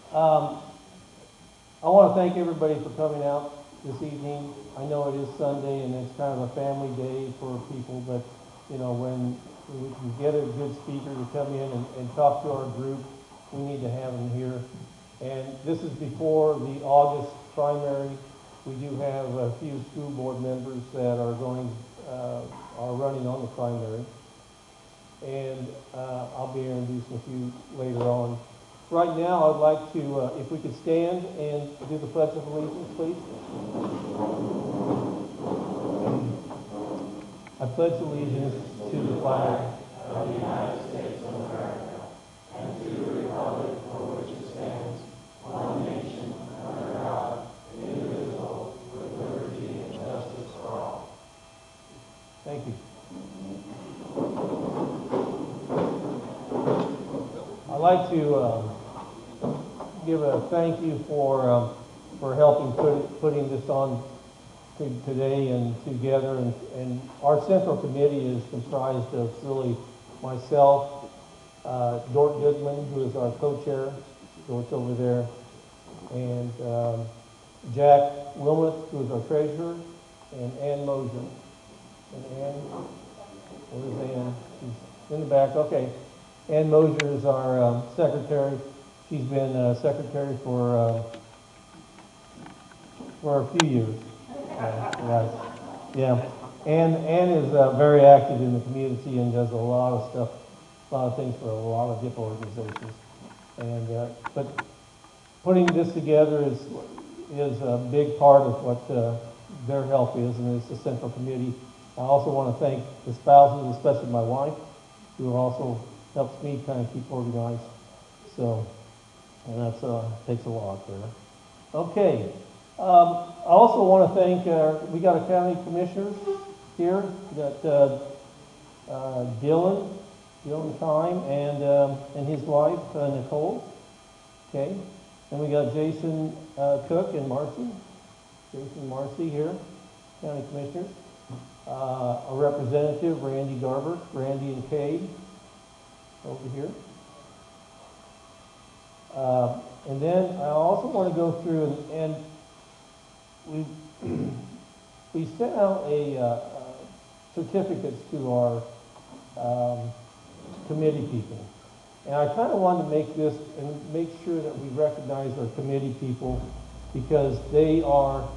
Um, I want to thank everybody for coming out this evening. I know it is Sunday and it's kind of a family day for people, but you know, when we can get a good speaker to come in and talk to our group, we need to have them here. And this is before the August primary. We do have a few school board members that are running on the primary. And I'll be introducing a few later on. Right now, I'd like to, if we could stand and do the Pledge of Allegiance, please. I pledge allegiance to the flag of the United States of America and to the republic for which it stands, one nation, under God, indivisible, with liberty and justice for all. Thank you. I'd like to give a thank you for helping putting this on today and together. And our central committee is comprised of really myself, Dort Goodman, who is our co-chair, Dort's over there, and Jack Wilmuth, who is our treasurer, and Ann Mosier. And Ann, where's Ann? She's in the back. Okay. Ann Mosier is our secretary. She's been secretary for a few years. Yes. Yeah. Ann is very active in the community and does a lot of stuff, a lot of things for a lot of different organizations. And but putting this together is a big part of what their help is, and it's the central committee. I also want to thank the spouses, especially my wife, who also helps me kind of keep organized. So, and that's takes a lot there. Okay. I also want to thank, we got a county commissioner here, that Dylan Time, and his wife, Nicole. Okay. And we got Jason Cook and Marcy. Jason and Marcy here, county commissioners. A representative, Randy Garber, Randy and Kay, over here. And then I also want to go through and we sent out certificates to our committee people. And I kind of wanted to make this and make sure that we recognize our committee people, because they are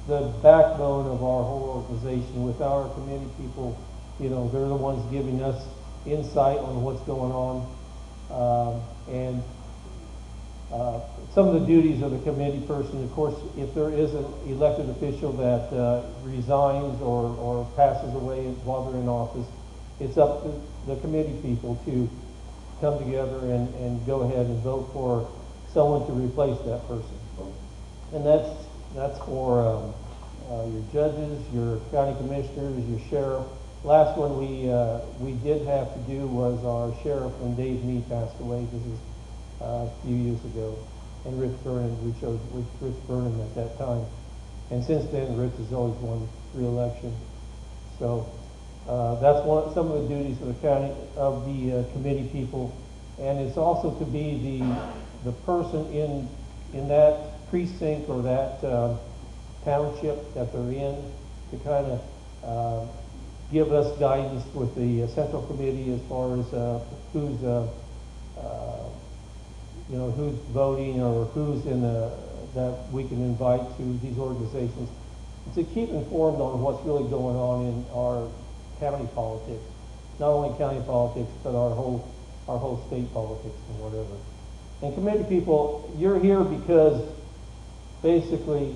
the backbone of our whole organization. Without our committee people, you know, they're the ones giving us insight on what's going on. Some of the duties of the committee person, of course, if there is an elected official that resigns or passes away while they're in office, it's up to the committee people to come together and go ahead and vote for someone to replace that person. And that's for your judges, your county commissioners, your sheriff. Last one we did have to do was our sheriff when Dave Meade passed away. This is a few years ago. And Rich Vernon, we chose Rich Vernon at that time. And since then, Rich has always won re-election. So that's some of the duties of the committee people. And it's also to be the person in that precinct or that township that they're in to kind of give us guidance with the central committee as far as who's who's voting or who's that we can invite to these organizations, to keep informed on what's really going on in our county politics. Not only county politics, but our whole state politics and whatever. And committee people, you're here because basically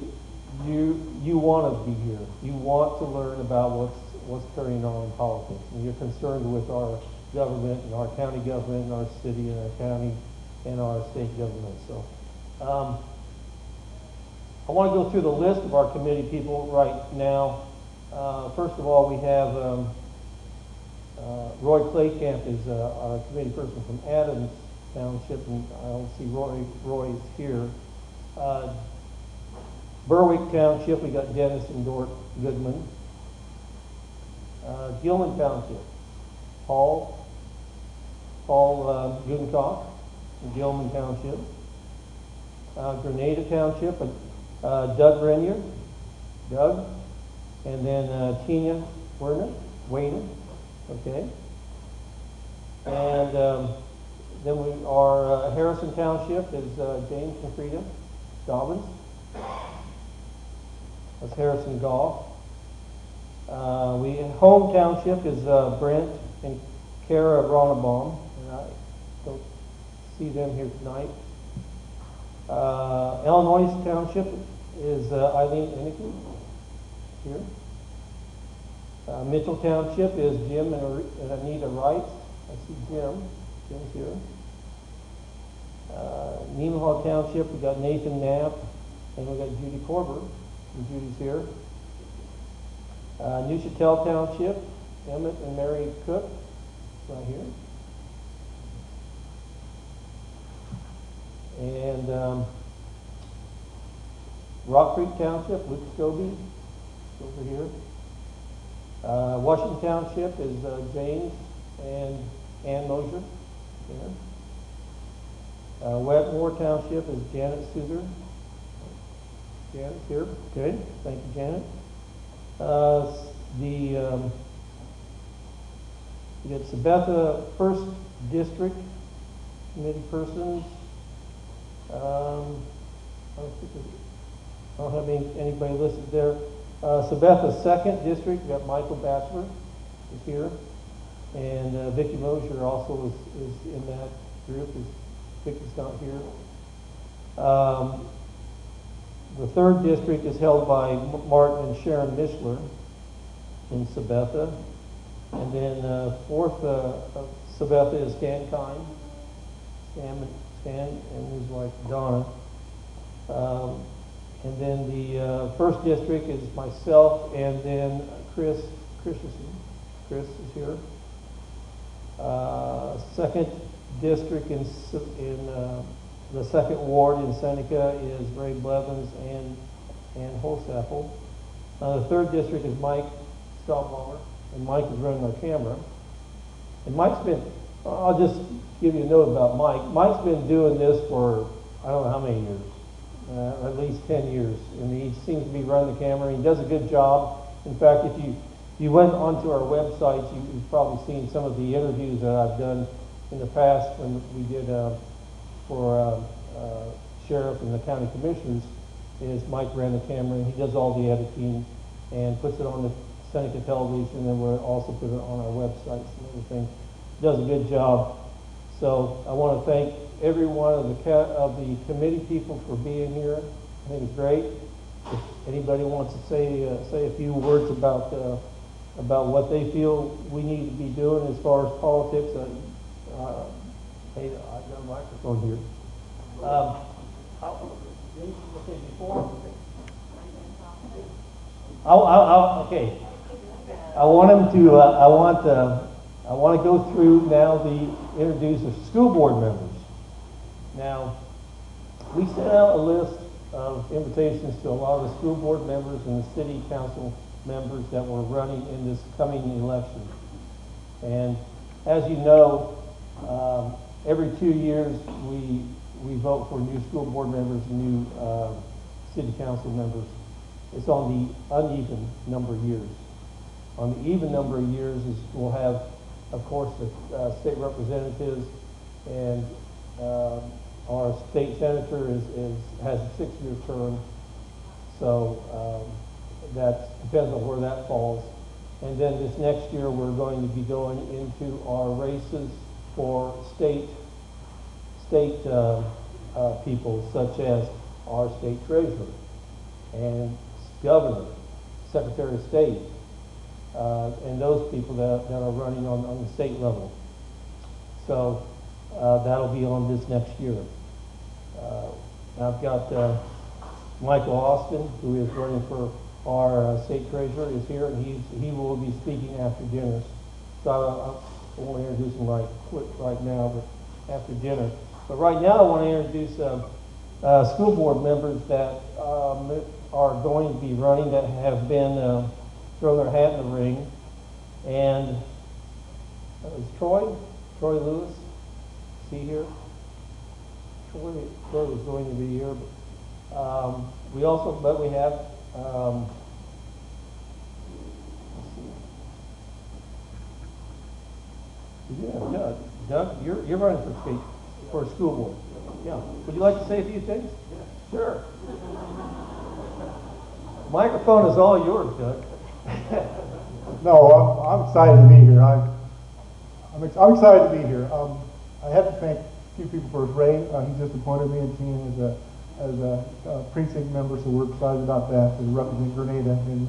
you want to be here. You want to learn about what's carrying on in politics, and you're concerned with our government and our county government and our city and our county and our state government. So I want to go through the list of our committee people right now. First of all, we have Roy Claycamp is our committee person from Adams Township, and I don't see Roy's here. Berwick Township, we got Dennis and Dort Goodman. Gilman Township, Paul Gudenkoff in Gilman Township. Grenada Township, Doug Renier, Doug, and then Tina Weiner, okay. And then our Harrison Township is James and Frida Dobbins. That's Harrison Golf. Home Township is Brent and Kara Ronnebaum, and I don't see them here tonight. Illinois Township is Eileen Inicky here. Mitchell Township is Jim and Anita Wright. I see Jim. Jim's here. Nemaha Township, we got Nathan Knapp, and we got Judy Korber, and Judy's here. Neuchatel Township, Emmett and Mary Cook, right here. And Rock Creek Township, Luke Scobie, over here. Washington Township is James and Ann Mosier, here. Wetmore Township is Janet Souther. Janet's here, okay, thank you, Janet. We got Sabetha First District Committee persons. I don't have anybody listed there. Sabetha Second District, we got Michael Batchelor is here. And Vicki Mosier also is in that group. Vicki's not here. The third district is held by Martin and Sharon Mishler in Sabetha. And then fourth Sabetha is Stan Kine. Stan and his wife Donna. And then the first district is myself, and then Chris Christensen. Chris is here. Second district in the second ward in Seneca is Ray Blevins and Holsapple. The third district is Mike Staubauer, and Mike is running our camera. And Mike's been, I'll just give you a note about Mike. Mike's been doing this for, I don't know how many years, at least 10 years. And he seems to be running the camera. He does a good job. In fact, if you went onto our website, you've probably seen some of the interviews that I've done in the past when we did for sheriff and the county commissioners. Is Mike ran the camera, and he does all the editing and puts it on the Seneca television, and we'll also put it on our websites and everything. Does a good job. So I want to thank every one of the committee people for being here. I think it's great. If anybody wants to say a few words about what they feel we need to be doing as far as politics, hey, I've got a microphone here. Okay. I want to go through now introduce the school board members. Now, we sent out a list of invitations to a lot of the school board members and the city council members that were running in this coming election. And as you know, every 2 years we vote for new school board members and new city council members. It's on the uneven number of years. On the even number of years we'll have, of course, the state representatives, and our state senator has a 6-year term. So that depends on where that falls. And then this next year we're going to be going into our races for state people, such as our state treasurer and governor, secretary of state, and those people that are running on the state level. So that'll be on this next year. I've got Michael Austin, who is running for our state treasurer, is here, and he will be speaking after dinner. So I won't introduce him right now, but after dinner. But right now I want to introduce school board members that are going to be running, that have been thrown their hat in the ring. And that was Troy Lewis. See here? Troy was going to be here, but we also, but we have, let's see. Yeah, Doug. Doug, you're running for school board. Yeah. Would you like to say a few things? Yeah. Sure. Microphone is all yours, Doug. No, I'm excited to be here. I'm excited to be here. I have to thank a few people first. Ray, he just appointed me and Tina as a precinct member, so we're excited about that to represent Grenada. And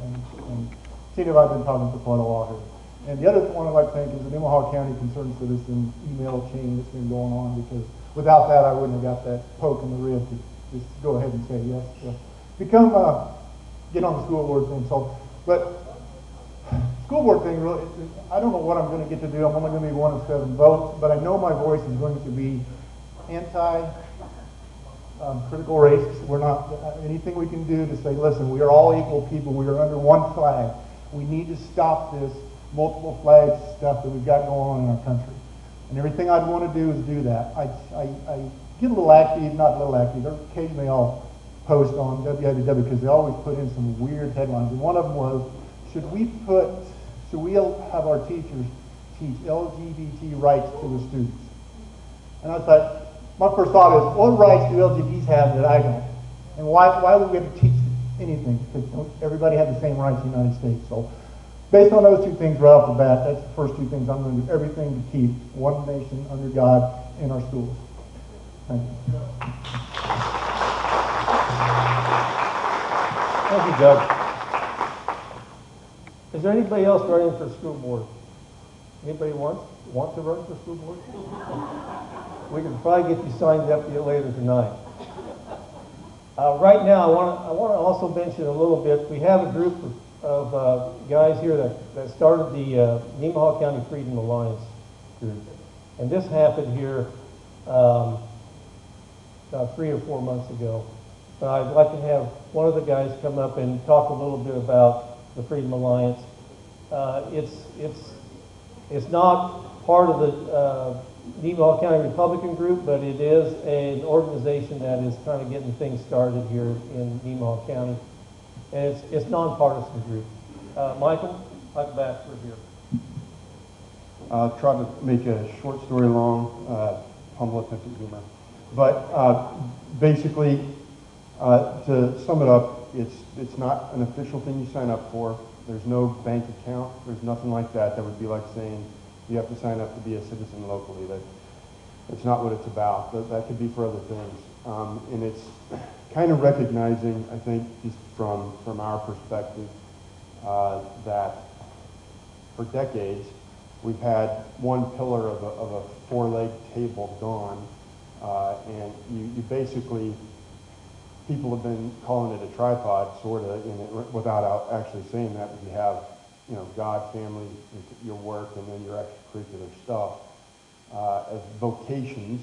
Tina and I have been talking for quite a while here. And the other one I'd like to thank is the Nemaha County Concerned Citizen email chain that's been going on, because without that I wouldn't have got that poke in the rib to just go ahead and say yes. Get on the school board thing. So, but school board thing, really, I don't know what I'm going to get to do. I'm only going to be one of 7 votes, but I know my voice is going to be anti-critical race. We're not, anything we can do to say, listen, we are all equal people. We are under one flag. We need to stop this multiple flag stuff that we've got going on in our country. And everything I'd want to do is do that. I get a little active, not a little active. Occasionally I'll post on WIDW because they always put in some weird headlines. And one of them was, should we have our teachers teach LGBT rights to the students? And I thought, my first thought is, what rights do LGBTs have that I don't? And why would we have to teach anything? Because everybody has the same rights in the United States. So based on those 2 things right off the bat, that's the first 2 things. I'm going to do everything to keep one nation under God in our schools. Thank you. Thank you, Doug. Is there anybody else running for school board? Anybody want to run for school board? We can probably get you signed up later tonight. Right now, I want to also mention a little bit. We have a group of guys here that started the Nemaha County Freedom Alliance group, and this happened here about 3 or 4 months ago. But I'd like to have one of the guys come up and talk a little bit about the Freedom Alliance. It's not part of the Nemaha County Republican group, but it is an organization that is kind of getting things started here in Nemaha County. And it's nonpartisan group. Michael, like a bachelor here. I'll try to make a short story long, humble attempt at humor. But basically, to sum it up, it's not an official thing you sign up for. There's no bank account. There's nothing like that. That would be like saying you have to sign up to be a citizen locally. That's not what it's about. That could be for other things. And it's kind of recognizing, I think, just from our perspective, that for decades we've had one pillar of a 4-legged table gone, and you basically, people have been calling it a tripod, sort of, without actually saying that. You have, God, family, your work, and then your extracurricular stuff as vocations.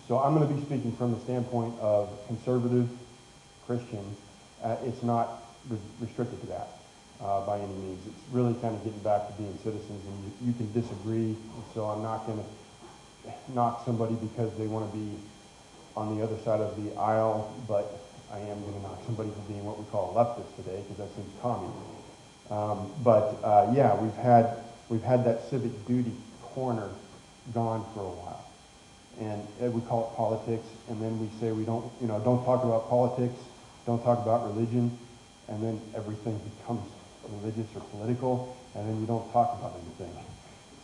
So I'm going to be speaking from the standpoint of conservative Christians. It's not restricted to that by any means. It's really kind of getting back to being citizens, and you can disagree. So I'm not going to knock somebody because they want to be on the other side of the aisle, but I am going to knock somebody for being what we call a leftist today, because that seems common. Yeah, we've had that civic duty corner gone for a while, and we call it politics, and then we say we don't talk about politics, don't talk about religion, and then everything becomes religious or political, and then you don't talk about anything.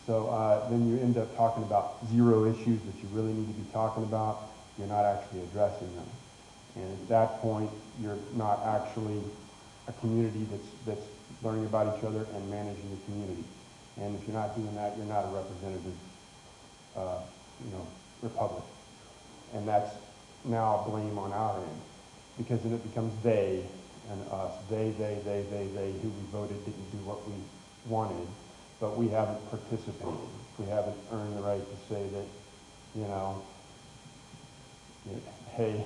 So then you end up talking about 0 issues that you really need to be talking about. You're not actually addressing them. And at that point, you're not actually a community that's learning about each other and managing the community. And if you're not doing that, you're not a representative, republic. And that's now blame on our end, because then it becomes they and us. They, who we voted didn't do what we wanted, but we haven't participated. We haven't earned the right to say that, hey,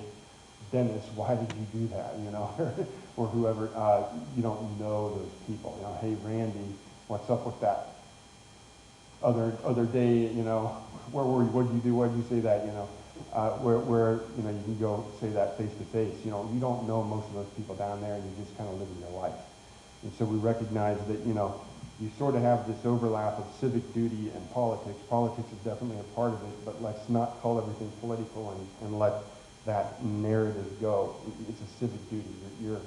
Dennis, why did you do that? Or whoever, you don't know those people. Hey, Randy, what's up with that? Other day, where were you? What did you do? Why did you say that? where you know, you can go say that face to face. You know, you don't know most of those people down there, and you're just kind of living your life. And so we recognize that, you know, you sort of have this overlap of civic duty and politics. Politics is definitely a part of it, but let's not call everything political and let that narrative go. It's a civic duty. You're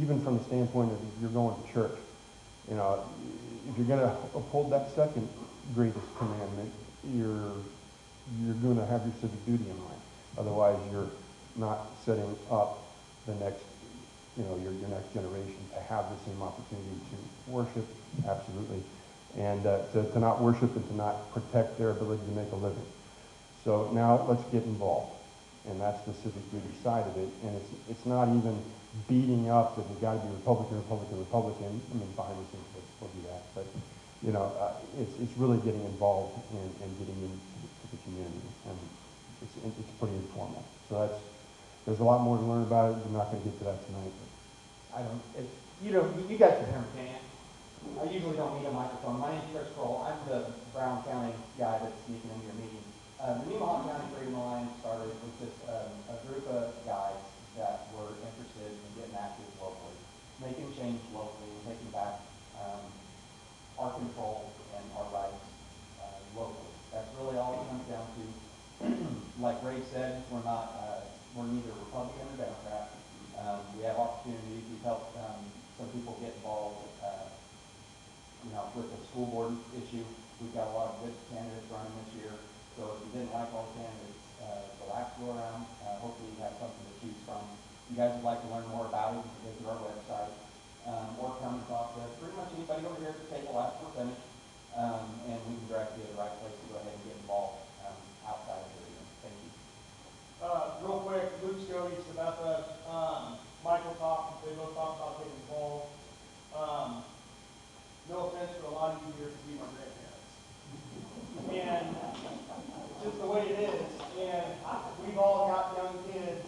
even from the standpoint of you're going to church. You know, if you're going to uphold that second greatest commandment, you're going to have your civic duty in mind. Otherwise, you're not setting up the next, you know, your next generation to have the same opportunity to worship, absolutely, and to not worship and to not protect their ability to make a living. So now let's get involved, and that's the civic duty side of it. And it's not even beating up that we've got to be Republican. I mean, behind the scenes we'll do that, but you know, it's really getting involved and getting into the community, and it's pretty informal. So there's a lot more to learn about it. We're not going to get to that tonight. You guys can hear me, can't you? I usually don't need a microphone. My name's Chris Kroll. I'm the Brown County guy that's speaking in your meeting. The New Mohawk County Freedom Alliance started with just a group of guys that were interested in getting active locally, making change locally, and taking back our control and our rights locally. That's really all it comes down to. Like Ray said, we're neither Republican or Democrat. We have opportunities. We've helped some people get involved, with the school board issue. We've got a lot of good candidates running this year. So if you didn't like all the candidates the last go around, hopefully you have something to choose from. If you guys would like to learn more about it, you can visit our website or come and talk to pretty much anybody over here at the table after we're finished, and we can direct you to the right place to go ahead and get involved outside of here. Thank you. Real quick, Luke Scody, Sabetha, Michael talked, they both talked about getting involved. No offense, but a lot of you here to be my grandparents. And it's just the way it is. And we've all got young kids,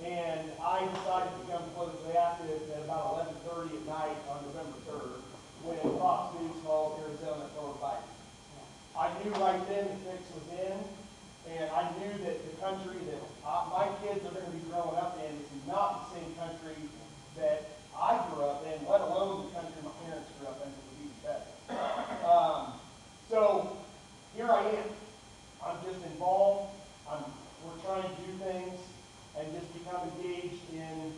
and I decided to become politically active at about 11:30 at night on November 3rd when Fox News called Arizona Joe Biden. I knew right then the fix was in, and I knew that the country that my kids are going to be growing up in is not the same country that I grew up in, let alone the country my parents grew up in, it would be better. So here I am. I'm just involved. We're trying to do things and just become engaged in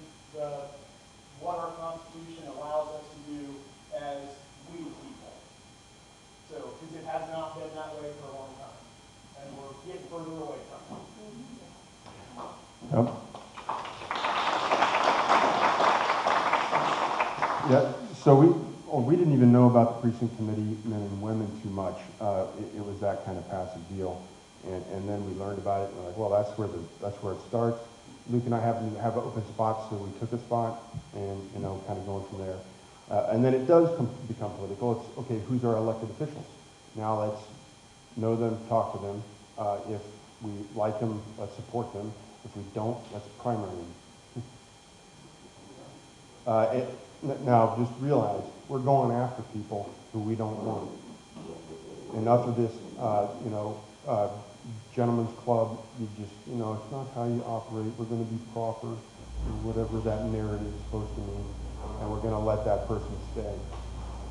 what our Constitution allows us to do as we people. So, because it has not been that way for a long time, and we're getting further away from it. Yep. Yeah, so we didn't even know about the precinct committee men and women too much. It was that kind of passive deal, and then we learned about it. And we're like, well, that's where it starts. Luke and I happened to have open spots, so we took a spot, and kind of going from there. And then it does become political. It's okay. Who's our elected officials? Now let's know them, talk to them. If we like them, let's support them. If we don't, let's primary them. Now, just realize, we're going after people who we don't want. Enough of this, gentleman's club, it's not how you operate. We're going to be proper, or whatever that narrative is supposed to mean, and we're going to let that person stay.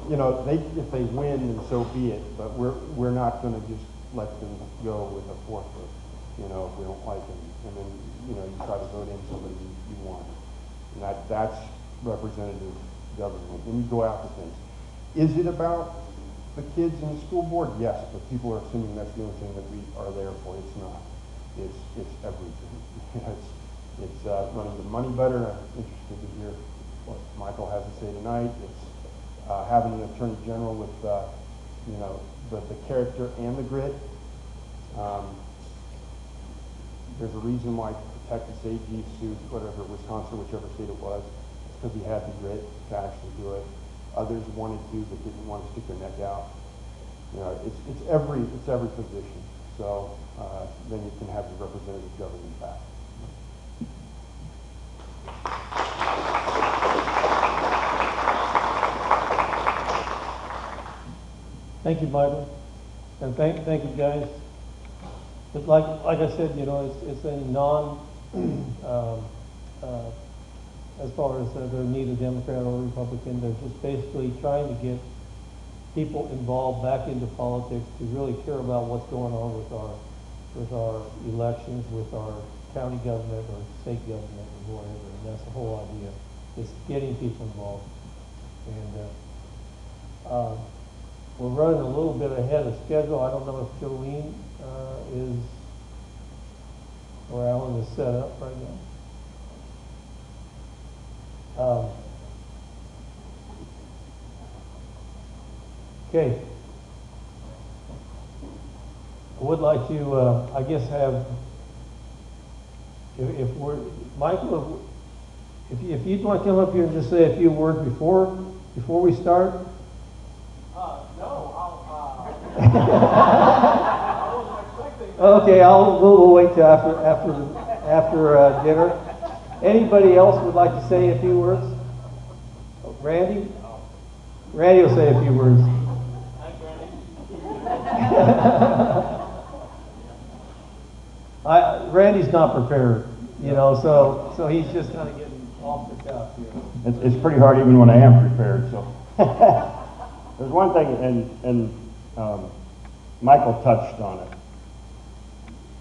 If they win, then so be it, but we're not going to just let them go with a fourth vote, if we don't like them. And then, you try to vote in somebody you want. And that's representative government. And you go after things. Is it about the kids in the school board? Yes, but people are assuming that's the only thing that we are there for. It's not. It's everything. It's running the money better. I'm interested to hear what Michael has to say tonight. It's having an attorney general with the character and the grit. There's a reason why Texas AG sued Wisconsin, whichever state it was. It's because he had the grit to actually do it. Others wanted to, but didn't want to stick their neck out. It's every position. So then you can have the representative government back. Thank you, Michael. And thank you, guys. But like I said, you know, it's a non, as far as they're neither Democrat or Republican, they're just basically trying to get people involved back into politics to really care about what's going on with our elections, with our county government or state government or whatever. And that's the whole idea, is getting people involved. And we're running a little bit ahead of schedule. I don't know if Jolene is, or Alan is set up right now. Okay. I would like to, I guess, have, if we're, Michael, if you'd want to come up here and just say a few words before we start. Okay, we'll wait till after dinner. Anybody else would like to say a few words? Randy? Randy will say a few words. Randy's not prepared, you know, so he's just kind of getting off the cuff here. It's pretty hard even when I am prepared, so. There's one thing, and Michael touched on it.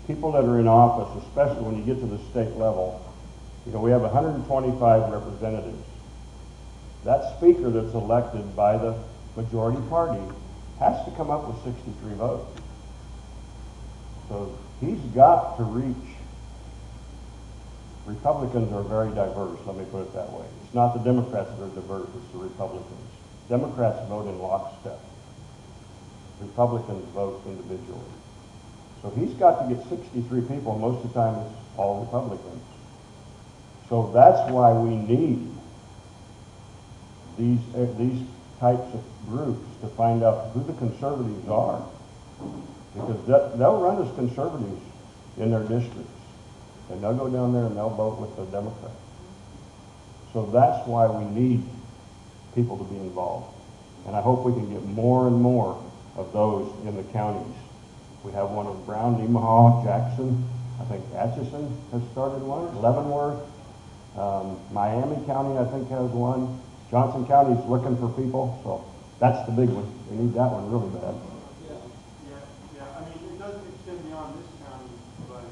People that are in office, especially when you get to the state level, you know, we have 125 representatives. That speaker that's elected by the majority party has to come up with 63 votes. So he's got to reach. Republicans are very diverse, let me put it that way. It's not the Democrats that are diverse, it's the Republicans. Democrats vote in lockstep. Republicans vote individually. So he's got to get 63 people, most of the time it's all Republicans. So that's why we need these types of groups to find out who the conservatives are. Because they'll run as conservatives in their districts. And they'll go down there and they'll vote with the Democrats. So that's why we need people to be involved. And I hope we can get more and more of those in the counties. We have one in Brown, Nemaha, Jackson. I think Atchison has started one. Leavenworth. Miami County, I think, has one. Johnson County is looking for people. So that's the big one. We need that one really bad. Yeah. I mean, it doesn't extend beyond this county, but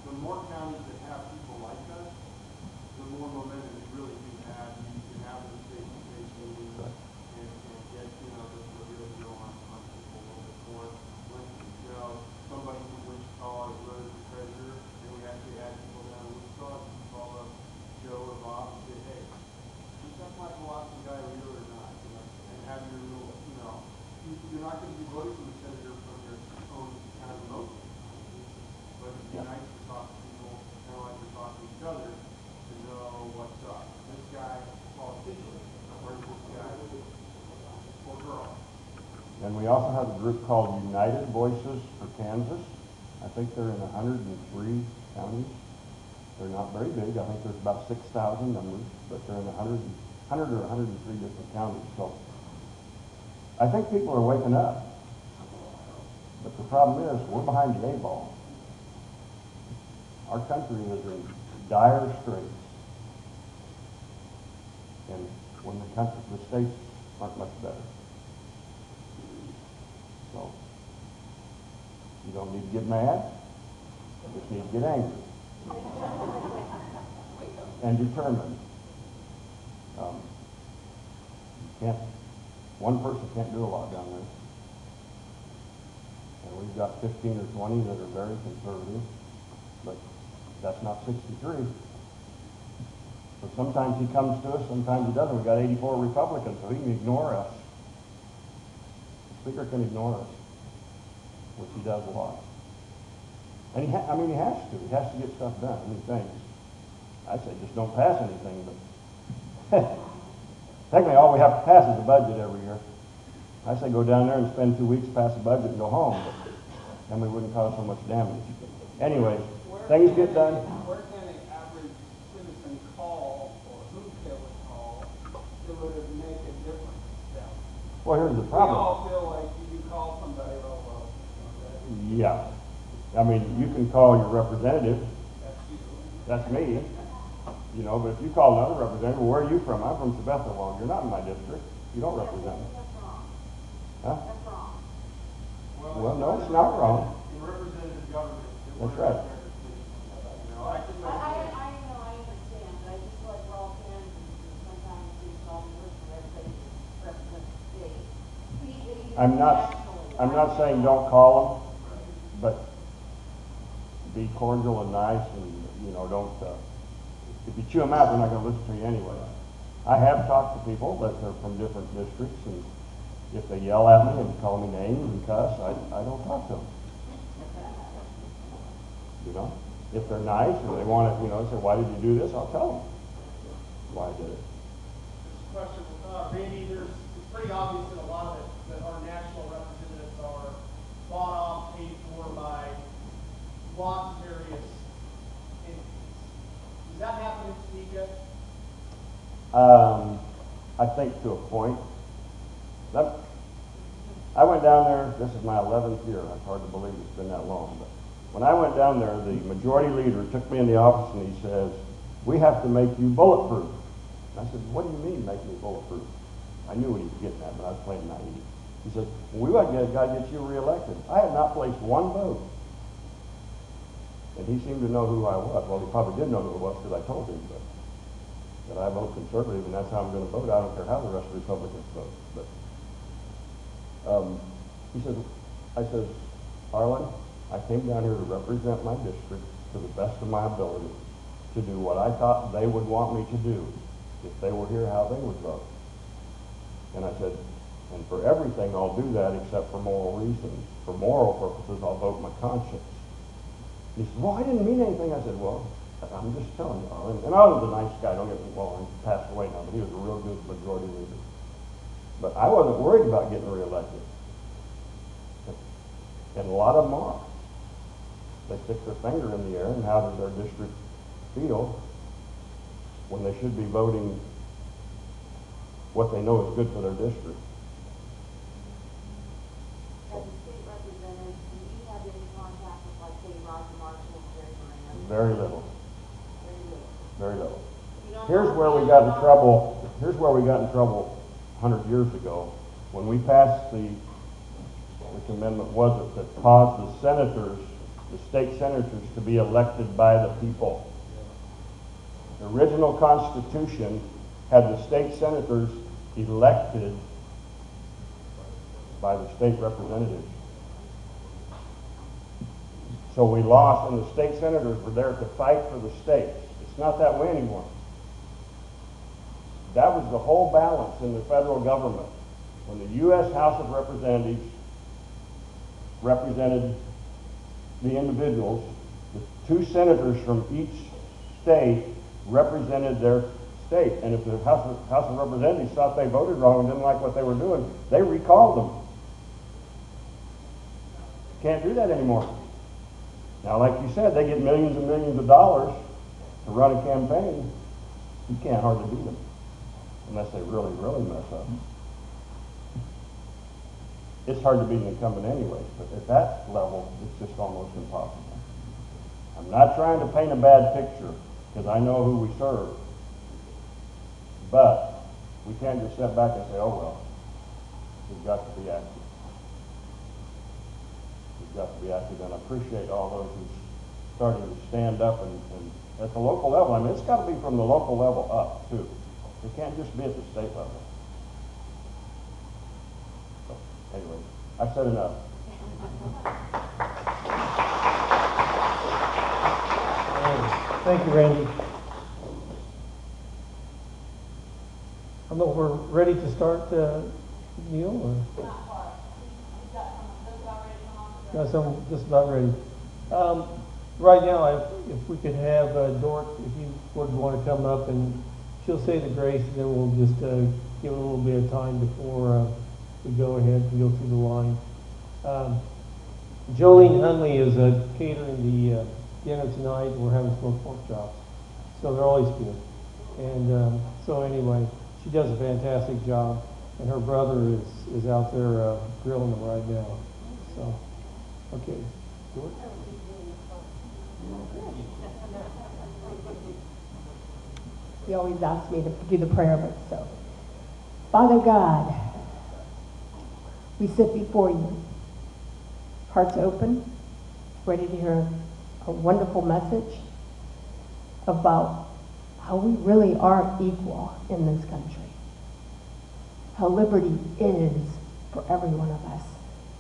the more counties that have people like us, the more momentum you really do have. You can have those face-to-face meetings and get, you know, the real deal on people a little bit more. When, you know, somebody from Wichita is running the treasurer, and we actually had people down in Wichita, you call up Joe or Bob and say, hey, is that Michael Watson guy real or not? You know, and have your little, you know, you're not going to be voting for the senator from your own kind of emotion. But it'd be nice to talk to people, kind of like we're talking to each other, to know what's up. This guy, politician, or this guy, or girl. And we also have a group called United Voices for Kansas. I think they're in 103 counties. They're not very big. I think there's about 6,000 members, but they're in 100 or 103 different counties. So I think people are waking up. But the problem is, we're behind the 8 ball. Our country is in dire straits. And when the states aren't much better. So you don't need to get mad. You just need to get angry. And determined. One person can't do a lot down there. And we've got 15 or 20 that are very conservative, but that's not 63. So sometimes he comes to us, sometimes he doesn't. We've got 84 Republicans, so he can ignore us. The Speaker can ignore us, which he does a lot. And he has to. He has to get stuff done. I mean, things. I say just don't pass anything, but technically all we have to pass is the budget every year. I say go down there and spend 2 weeks, pass the budget, and go home. But then we wouldn't cause so much damage. Anyway, things get done. Where can an average citizen call, or who they would call, that would make a difference to them? Well, here's the We problem. all feel like you can call somebody, oh, well, Yeah. I mean, you can call your representative, that's me, you know, but if you call another representative, well, where are you from? I'm from Sebastopol. Well, you're not in my district. You don't represent me. Huh? Well, no, it's not wrong. In representative government. That's right. You know, I just. I know, I understand, but I just feel like we're all fans, and sometimes we all listen to everybody that represents the state. I'm not saying don't call them, but be cordial and nice, and, you know, don't, if you chew them out, they're not gonna listen to you anyway. I have talked to people that are from different districts, and if they yell at me and call me names and cuss, I don't talk to them. You know, if they're nice and they want to, you know, say, why did you do this? I'll tell them why I did it. Question, Randy, it's pretty obvious that a lot of it, that our national representatives are bought off, paid for by lots of various entities. Does that happen in Topeka? I think to a point. I went down there, this is my 11th year, it's hard to believe it's been that long, but when I went down there, the majority leader took me in the office and he says, we have to make you bulletproof. And I said, what do you mean make me bulletproof? I knew what he was getting at, but I was playing naive. He said, well, we got to get you reelected. I had not placed one vote. And he seemed to know who I was. Well, he probably did know who I was because I told him, but that I vote conservative and that's how I'm going to vote. I don't care how the rest of the Republicans vote. But he said, I said, Harlan, I came down here to represent my district to the best of my ability, to do what I thought they would want me to do if they were here, how they would vote. And I said, and for everything I'll do that except for moral reasons. For moral purposes, I'll vote my conscience. He said, well, I didn't mean anything. I said, well, I'm just telling you. And I was a nice guy, don't get me wrong, he passed away now, but he was a real good majority leader. But I wasn't worried about getting reelected. And a lot of them are. They stick their finger in the air, and how does their district feel when they should be voting what they know is good for their district? As a state representative, do you have any contact with, like, say, Roger Marshall, Jerry Moran? Very little. Very little. Very little. You don't Here's know where we got in trouble. Here's where we got in trouble 100 years ago when we passed which amendment was it that caused the senators, the state senators, to be elected by the people. The original Constitution had the state senators elected by the state representatives. So we lost, and the state senators were there to fight for the states. It's not that way anymore. That was the whole balance in the federal government. When the U.S. House of Representatives represented the individuals, the two senators from each state represented their state. And if the House of Representatives thought they voted wrong and didn't like what they were doing, they recalled them. Can't do that anymore. Now, like you said, they get millions and millions of dollars to run a campaign. You can't hardly beat them unless they really, really mess up. It's hard to beat an incumbent anyway, but at that level, it's just almost impossible. I'm not trying to paint a bad picture, because I know who we serve. But we can't just step back and say, oh well, we've got to be active. We've got to be active, and I appreciate all those who's starting to stand up and at the local level. I mean, it's got to be from the local level up, too. It can't just be at the state level. Anyway, I've said enough. Thank you, Randy. I don't know if we're ready to start, Neil, or? Not far. He's got some, just about ready to come on. No, so I'm just about ready. Right now, if we could have Dort, if you would want to come up, and she'll say the grace, and then we'll just give it a little bit of time before we go ahead and go through the line. Jolene Hunley is catering the dinner tonight. We're having smoked pork chops, so they're always good. And so anyway, she does a fantastic job, and her brother is out there grilling them right now. So, okay, Dort. He always asks me to do the prayer, but so. Father God, we sit before you, hearts open, ready to hear a wonderful message about how we really are equal in this country. How liberty is for every one of us,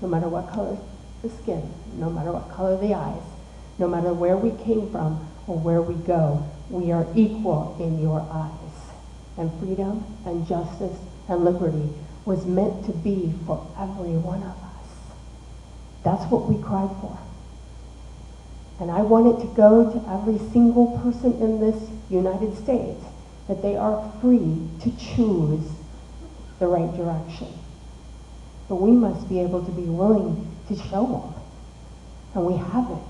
no matter what color the skin, no matter what color the eyes, no matter where we came from or where we go, we are equal in your eyes. And freedom and justice and liberty was meant to be for every one of us. That's what we cried for. And I want it to go to every single person in this United States, that they are free to choose the right direction. But we must be able to be willing to show them. And we haven't.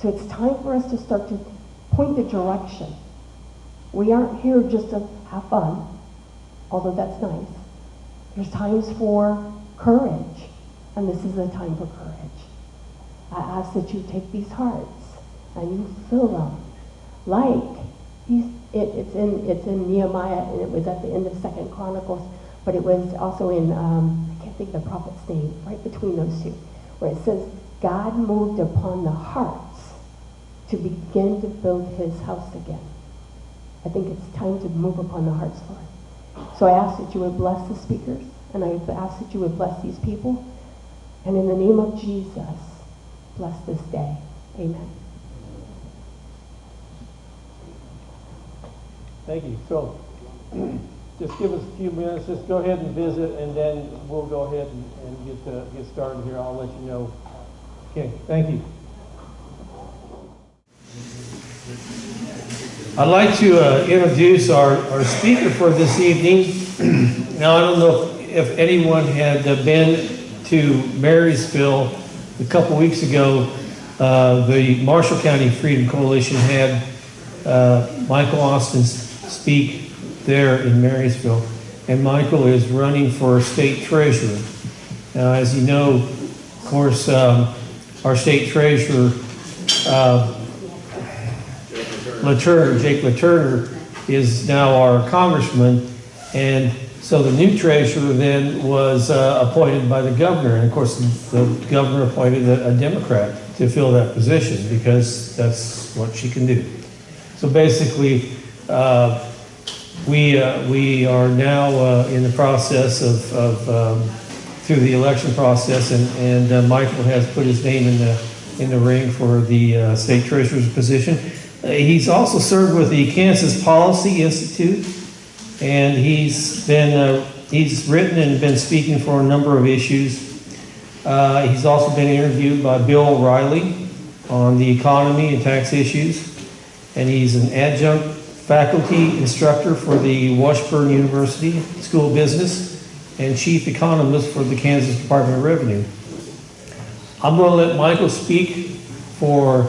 So it's time for us to start to point the direction. We aren't here just to have fun, although that's nice. There's times for courage, and this is a time for courage. I ask that you take these hearts and you fill them like it's in Nehemiah, and it was at the end of 2 Chronicles, but it was also in I can't think of the prophet's name, right between those two, where it says God moved upon the hearts to begin to build his house again. I think it's time to move upon the hearts, Lord. So I ask that you would bless the speakers, and I ask that you would bless these people. And in the name of Jesus, bless this day. Amen. Thank you. So, just give us a few minutes. Just go ahead and visit, and then we'll go ahead and get started here. I'll let you know. Okay, thank you. I'd like to introduce our speaker for this evening. Now, I don't know if anyone had been to Marysville a couple weeks ago. The Marshall County Freedom Coalition had Michael Austin speak there in Marysville. And Michael is running for state treasurer. Now, as you know, of course, our state treasurer, Jake LaTurner, is now our congressman, and so the new treasurer then was appointed by the governor, and of course the governor appointed a Democrat to fill that position because that's what she can do. So basically, we are now in the process of through the election process, and Michael has put his name in the ring for the state treasurer's position. He's also served with the Kansas Policy Institute, and he's written and been speaking for a number of issues. He's also been interviewed by Bill O'Reilly on the economy and tax issues, and he's an adjunct faculty instructor for the Washburn University School of Business and chief economist for the Kansas Department of Revenue. I'm going to let Michael speak for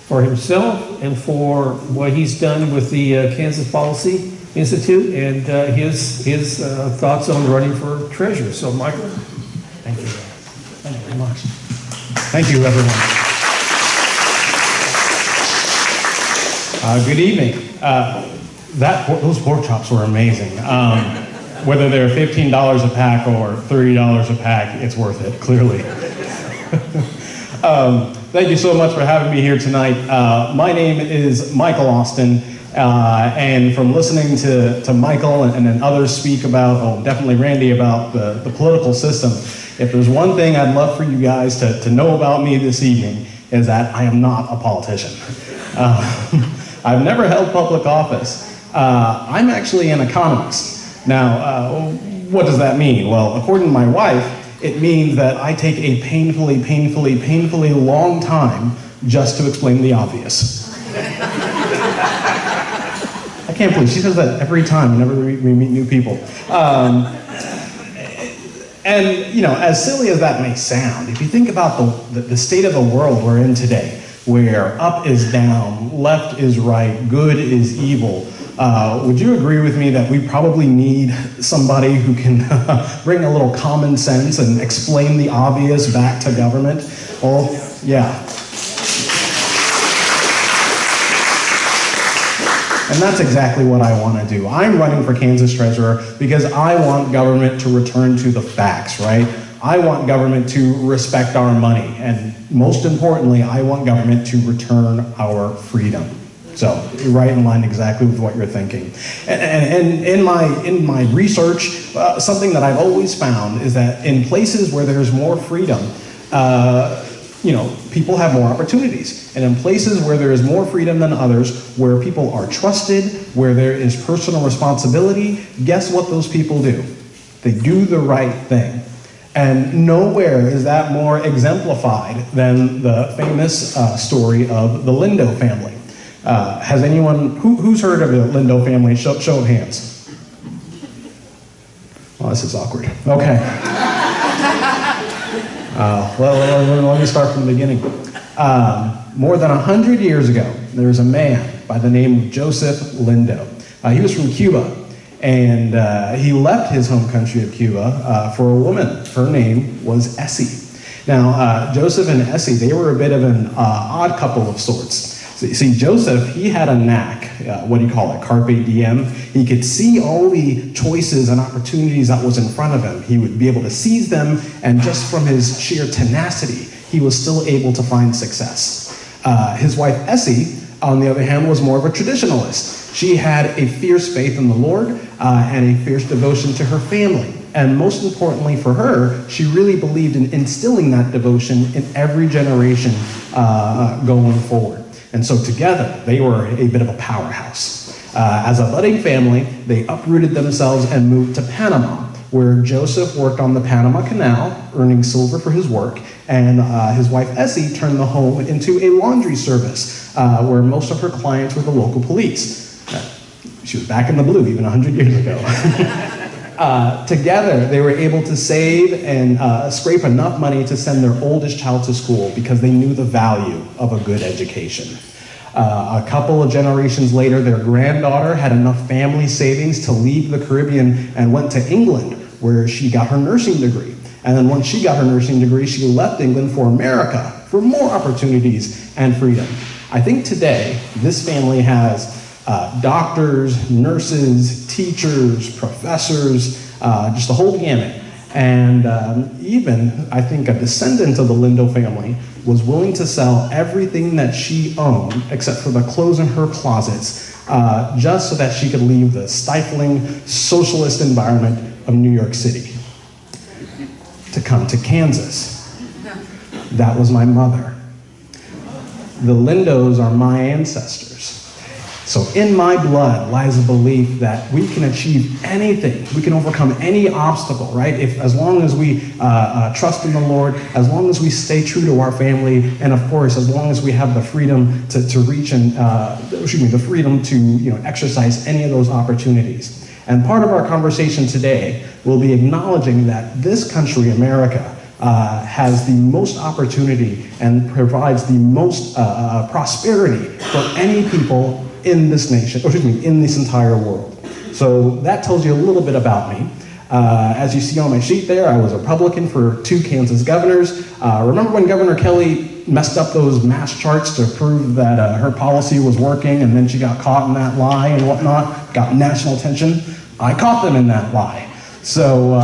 himself and for what he's done with the Kansas Policy Institute and his thoughts on running for treasurer. So, Michael. Thank you. Thank you very much. Thank you, everyone. Good evening. Those pork chops were amazing. Whether they're $15 a pack or $30 a pack, it's worth it, clearly. Thank you so much for having me here tonight. My name is Michael Austin, and from listening to Michael and then others speak about, definitely Randy, about the political system, if there's one thing I'd love for you guys to know about me this evening, is that I am not a politician. I've never held public office. I'm actually an economist. Now, what does that mean? Well, according to my wife, it means that I take a painfully long time just to explain the obvious. I can't believe she says that every time whenever we meet new people. And, you know, as silly as that may sound, if you think about the state of the world we're in today, where up is down, left is right, good is evil, would you agree with me that we probably need somebody who can bring a little common sense and explain the obvious back to government? Well, yeah. And that's exactly what I want to do. I'm running for Kansas Treasurer because I want government to return to the facts, right? I want government to respect our money. And most importantly, I want government to return our freedom. So you're right in line exactly with what you're thinking. And in my research, something that I've always found is that in places where there's more freedom, people have more opportunities. And in places where there is more freedom than others, where people are trusted, where there is personal responsibility, guess what those people do? They do the right thing. And nowhere is that more exemplified than the famous story of the Lindo family. Has anyone, who's heard of the Lindo family? Show of hands. Well, this is awkward. Okay. Let me start from the beginning. More than 100 years ago, there was a man by the name of Joseph Lindo. He was from Cuba, and he left his home country of Cuba for a woman. Her name was Essie. Now, Joseph and Essie, they were a bit of an odd couple of sorts. See, Joseph, he had a knack, what do you call it, carpe diem. He could see all the choices and opportunities that was in front of him. He would be able to seize them, and just from his sheer tenacity, he was still able to find success. His wife, Essie, on the other hand, was more of a traditionalist. She had a fierce faith in the Lord and a fierce devotion to her family. And most importantly for her, she really believed in instilling that devotion in every generation going forward. And so together, they were a bit of a powerhouse. As a budding family, they uprooted themselves and moved to Panama, where Joseph worked on the Panama Canal, earning silver for his work, and his wife Essie turned the home into a laundry service, where most of her clients were the local police. She was back in the blue even 100 years ago. Together, they were able to save and scrape enough money to send their oldest child to school because they knew the value of a good education. A couple of generations later, their granddaughter had enough family savings to leave the Caribbean and went to England, where she got her nursing degree. And then once she got her nursing degree, she left England for America for more opportunities and freedom. I think today, this family has doctors, nurses, teachers, professors, just the whole gamut. And even, I think, a descendant of the Lindo family was willing to sell everything that she owned, except for the clothes in her closets, just so that she could leave the stifling socialist environment of New York City to come to Kansas. That was my mother. The Lindos are my ancestors. So in my blood lies a belief that we can achieve anything. We can overcome any obstacle, right? As long as we trust in the Lord, as long as we stay true to our family, and of course, as long as we have the freedom to reach and, the freedom to exercise any of those opportunities. And part of our conversation today will be acknowledging that this country, America, has the most opportunity and provides the most prosperity for any people in this nation, in this entire world. So that tells you a little bit about me. As you see on my sheet there, I was a Republican for 2 Kansas governors. Remember when Governor Kelly messed up those mass charts to prove that her policy was working, and then she got caught in that lie and whatnot, got national attention? I caught them in that lie. So,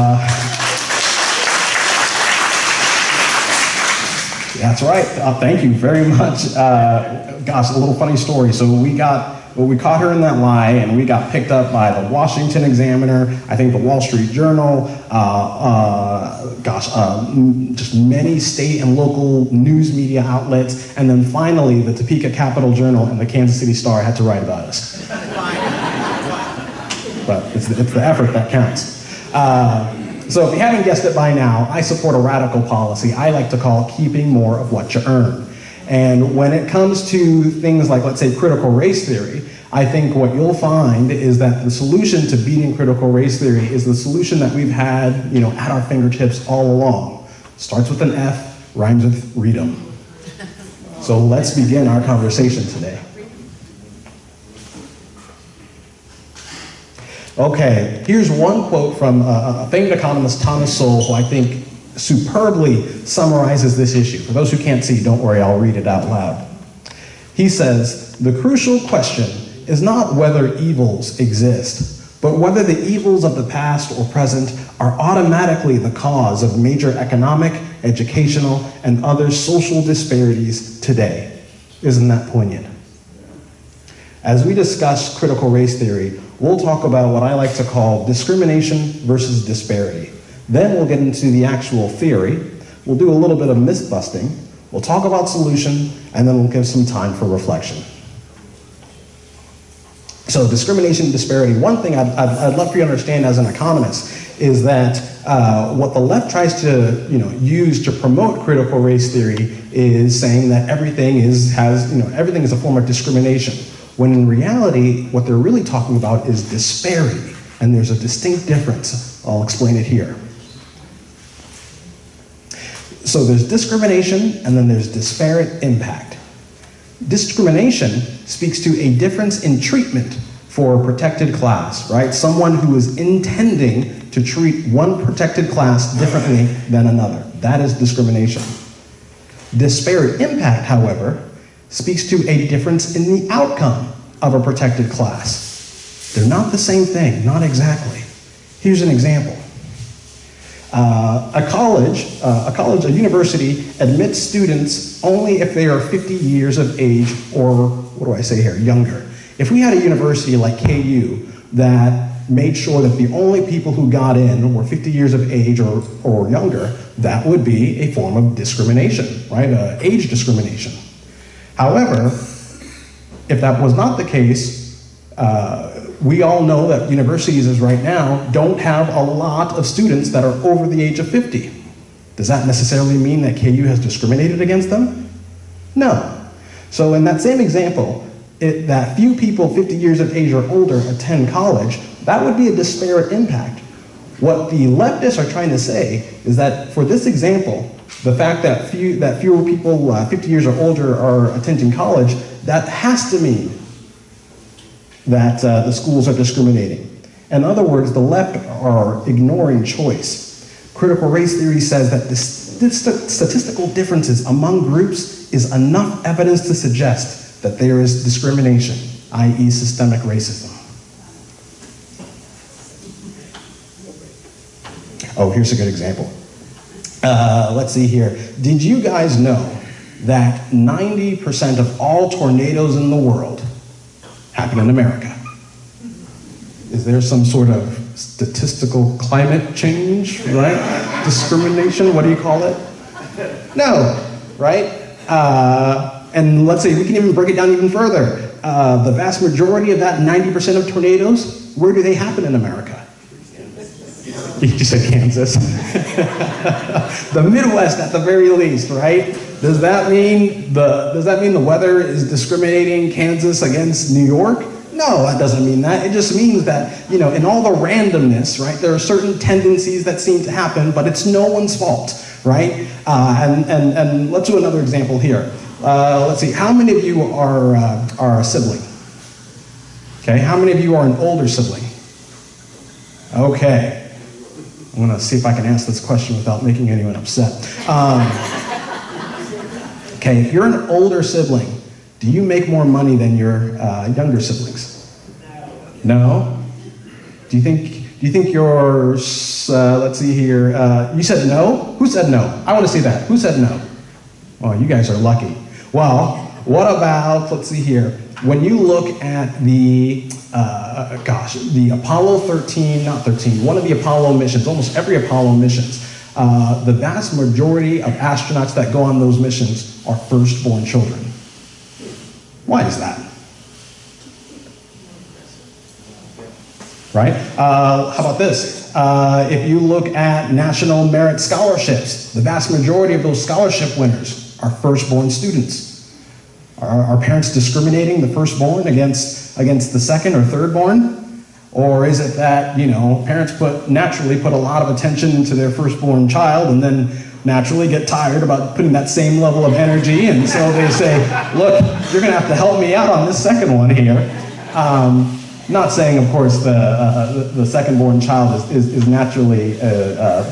that's right. Thank you very much. Gosh, a little funny story. So we caught her in that lie, and we got picked up by the Washington Examiner, I think the Wall Street Journal, just many state and local news media outlets, and then finally the Topeka Capital Journal and the Kansas City Star had to write about us. But it's the effort that counts. So if you haven't guessed it by now, I support a radical policy I like to call keeping more of what you earn. And when it comes to things like, let's say, critical race theory, I think what you'll find is that the solution to beating critical race theory is the solution that we've had, at our fingertips all along. Starts with an F, rhymes with freedom. So let's begin our conversation today. Okay, here's one quote from a famed economist, Thomas Sowell, who I think superbly summarizes this issue. For those who can't see, don't worry, I'll read it out loud. He says, "The crucial question is not whether evils exist, but whether the evils of the past or present are automatically the cause of major economic, educational, and other social disparities today. Isn't that poignant? As we discuss critical race theory, we'll talk about what I like to call discrimination versus disparity. Then we'll get into the actual theory. We'll do a little bit of myth busting. We'll talk about solution, and then we'll give some time for reflection. So discrimination and disparity, one thing I'd love for you to understand as an economist is that what the left tries to use to promote critical race theory is saying that everything is a form of discrimination, when in reality what they're really talking about is disparity, and there's a distinct difference. I'll explain it here. So there's discrimination and then there's disparate impact. Discrimination speaks to a difference in treatment for a protected class, right? Someone who is intending to treat one protected class differently than another. That is discrimination. Disparate impact, however, speaks to a difference in the outcome of a protected class. They're not the same thing, not exactly. Here's an example. A university admits students only if they are 50 years of age or, younger. If we had a university like KU that made sure that the only people who got in were 50 years of age or younger, that would be a form of discrimination, right? Age discrimination. However, if that was not the case, we all know that universities as right now don't have a lot of students that are over the age of 50. Does that necessarily mean that KU has discriminated against them? No. So in that same example, that few people 50 years of age or older attend college, that would be a disparate impact. What the leftists are trying to say is that for this example, the fact that fewer people 50 years or older are attending college, that has to mean that the schools are discriminating. In other words, the left are ignoring choice. Critical race theory says that the statistical differences among groups is enough evidence to suggest that there is discrimination, i.e. systemic racism. Oh, here's a good example. Let's see here. Did you guys know that 90% of all tornadoes in the world happen in America? Is there some sort of statistical climate change, right? Discrimination, what do you call it? No, right? And let's say we can even break it down even further. The vast majority of that 90% of tornadoes, where do they happen in America? You said Kansas. The Midwest at the very least, right? Does that mean the weather is discriminating Kansas against New York? No, that doesn't mean that. It just means that, in all the randomness, right, there are certain tendencies that seem to happen, but it's no one's fault, right? And let's do another example here. Let's see, how many of you are a sibling? Okay, how many of you are an older sibling? Okay. I'm going to see if I can ask this question without making anyone upset. Okay, if you're an older sibling, do you make more money than your younger siblings? No? Do you think your, let's see here, you said no? Who said no? I want to see that. Who said no? Oh, you guys are lucky. Well, what about, let's see here, when you look at the Apollo 13, not 13, one of the Apollo missions, almost every Apollo missions, the vast majority of astronauts that go on those missions are firstborn children. Why is that? Right? How about this? If you look at national merit scholarships, the vast majority of those scholarship winners are firstborn students. Are parents discriminating the firstborn against the second or thirdborn? Or is it that, parents naturally put a lot of attention into their firstborn child and then naturally get tired about putting that same level of energy, and so they say, look, you're going to have to help me out on this second one here. Not saying, of course, the second-born child is naturally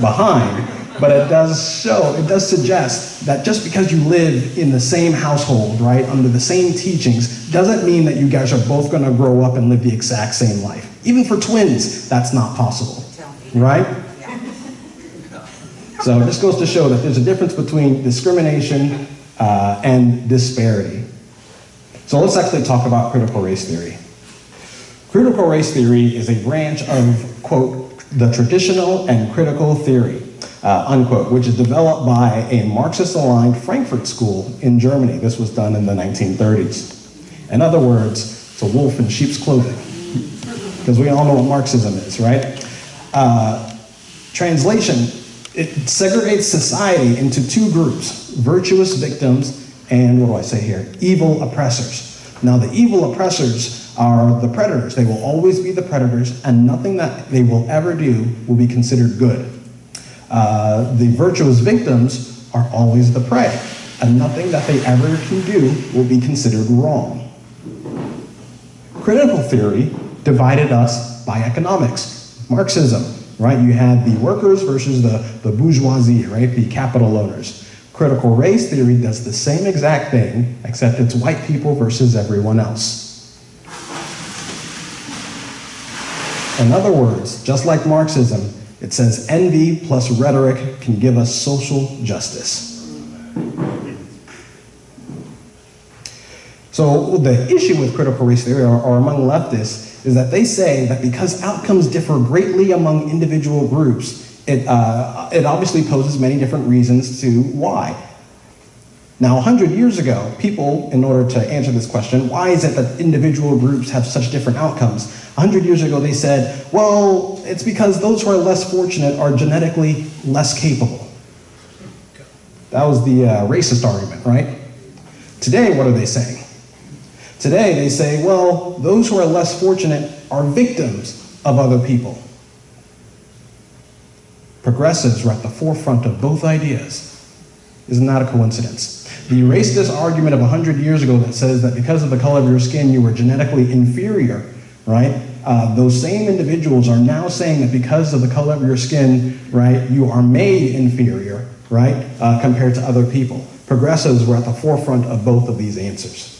behind, But it does suggest that just because you live in the same household, right, under the same teachings, doesn't mean that you guys are both going to grow up and live the exact same life. Even for twins, that's not possible, right? So this goes to show that there's a difference between discrimination and disparity. So let's actually talk about critical race theory. Critical race theory is a branch of, quote, the traditional and critical theory, unquote, which is developed by a Marxist-aligned Frankfurt School in Germany. This was done in the 1930s. In other words, it's a wolf in sheep's clothing, because we all know what Marxism is, right? Translation, it segregates society into two groups, virtuous victims and, what do I say here, evil oppressors. Now, the evil oppressors are the predators. They will always be the predators, and nothing that they will ever do will be considered good. The virtuous victims are always the prey, and nothing that they ever can do will be considered wrong. Critical theory divided us by economics, Marxism, right? You had the workers versus the bourgeoisie, right? The capital owners. Critical race theory does the same exact thing, except it's white people versus everyone else. In other words, just like Marxism, it says envy plus rhetoric can give us social justice. So the issue with critical race theory, or among leftists, is that they say that because outcomes differ greatly among individual groups, it obviously poses many different reasons to why. Now, 100 years ago, people, in order to answer this question, why is it that individual groups have such different outcomes? 100 years ago, they said, well, it's because those who are less fortunate are genetically less capable. That was the racist argument, right? Today, what are they saying? Today, they say, well, those who are less fortunate are victims of other people. Progressives are at the forefront of both ideas. Isn't that a coincidence? The racist argument of 100 years ago that says that because of the color of your skin you were genetically inferior, right? Those same individuals are now saying that because of the color of your skin, right, you are made inferior, right, compared to other people. Progressives were at the forefront of both of these answers.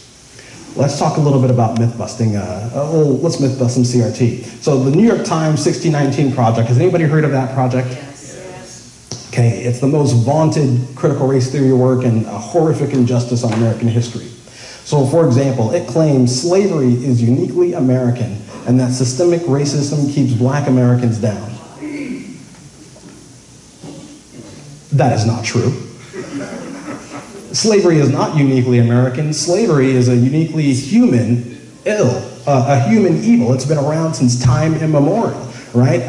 Let's talk a little bit about myth busting. Let's myth bust some CRT. So the New York Times 1619 Project, has anybody heard of that project? Yes. Okay, it's the most vaunted critical race theory work and a horrific injustice on American history. So for example, it claims slavery is uniquely American and that systemic racism keeps black Americans down. That is not true. Slavery is not uniquely American. Slavery is a uniquely human ill, a human evil. It's been around since time immemorial, right?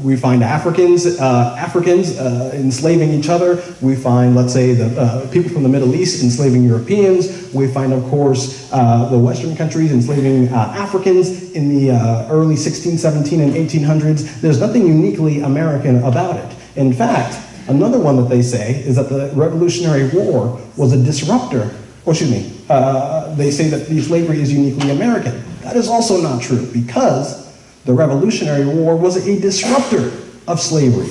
We find Africans enslaving each other. We find, let's say, the people from the Middle East enslaving Europeans. We find, of course, the Western countries enslaving Africans in the early 16, 17, and 1800s. There's nothing uniquely American about it. In fact, another one that they say is that the Revolutionary War was a disruptor. They say that the slavery is uniquely American. That is also not true because the Revolutionary War was a disruptor of slavery.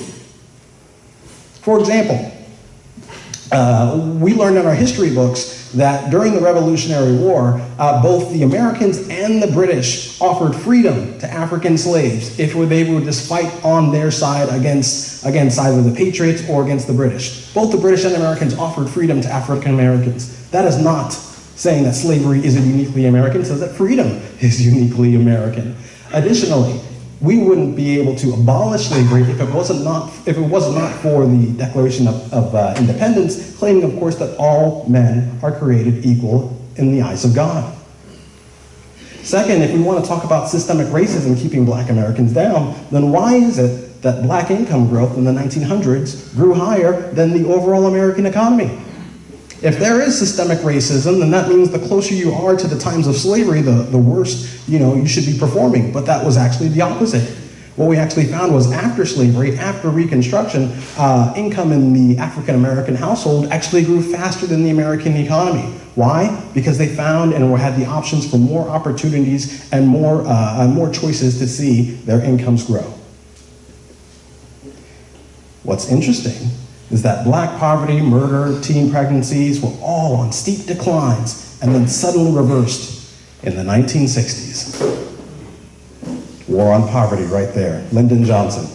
For example, we learned in our history books that during the Revolutionary War, both the Americans and the British offered freedom to African slaves if they would just fight on their side against either the Patriots or against the British. Both the British and Americans offered freedom to African Americans. That is not saying that slavery isn't uniquely American. It says that freedom is uniquely American. Additionally, we wouldn't be able to abolish slavery if it was not for the Declaration of Independence, claiming, of course, that all men are created equal in the eyes of God. Second, if we want to talk about systemic racism keeping black Americans down, then why is it that black income growth in the 1900s grew higher than the overall American economy? If there is systemic racism, then that means the closer you are to the times of slavery, the worse, you should be performing. But that was actually the opposite. What we actually found was after slavery, after Reconstruction, income in the African American household actually grew faster than the American economy. Why? Because they found and had the options for more opportunities and more choices to see their incomes grow. What's interesting is that black poverty, murder, teen pregnancies were all on steep declines and then suddenly reversed in the 1960s. War on poverty right there, Lyndon Johnson.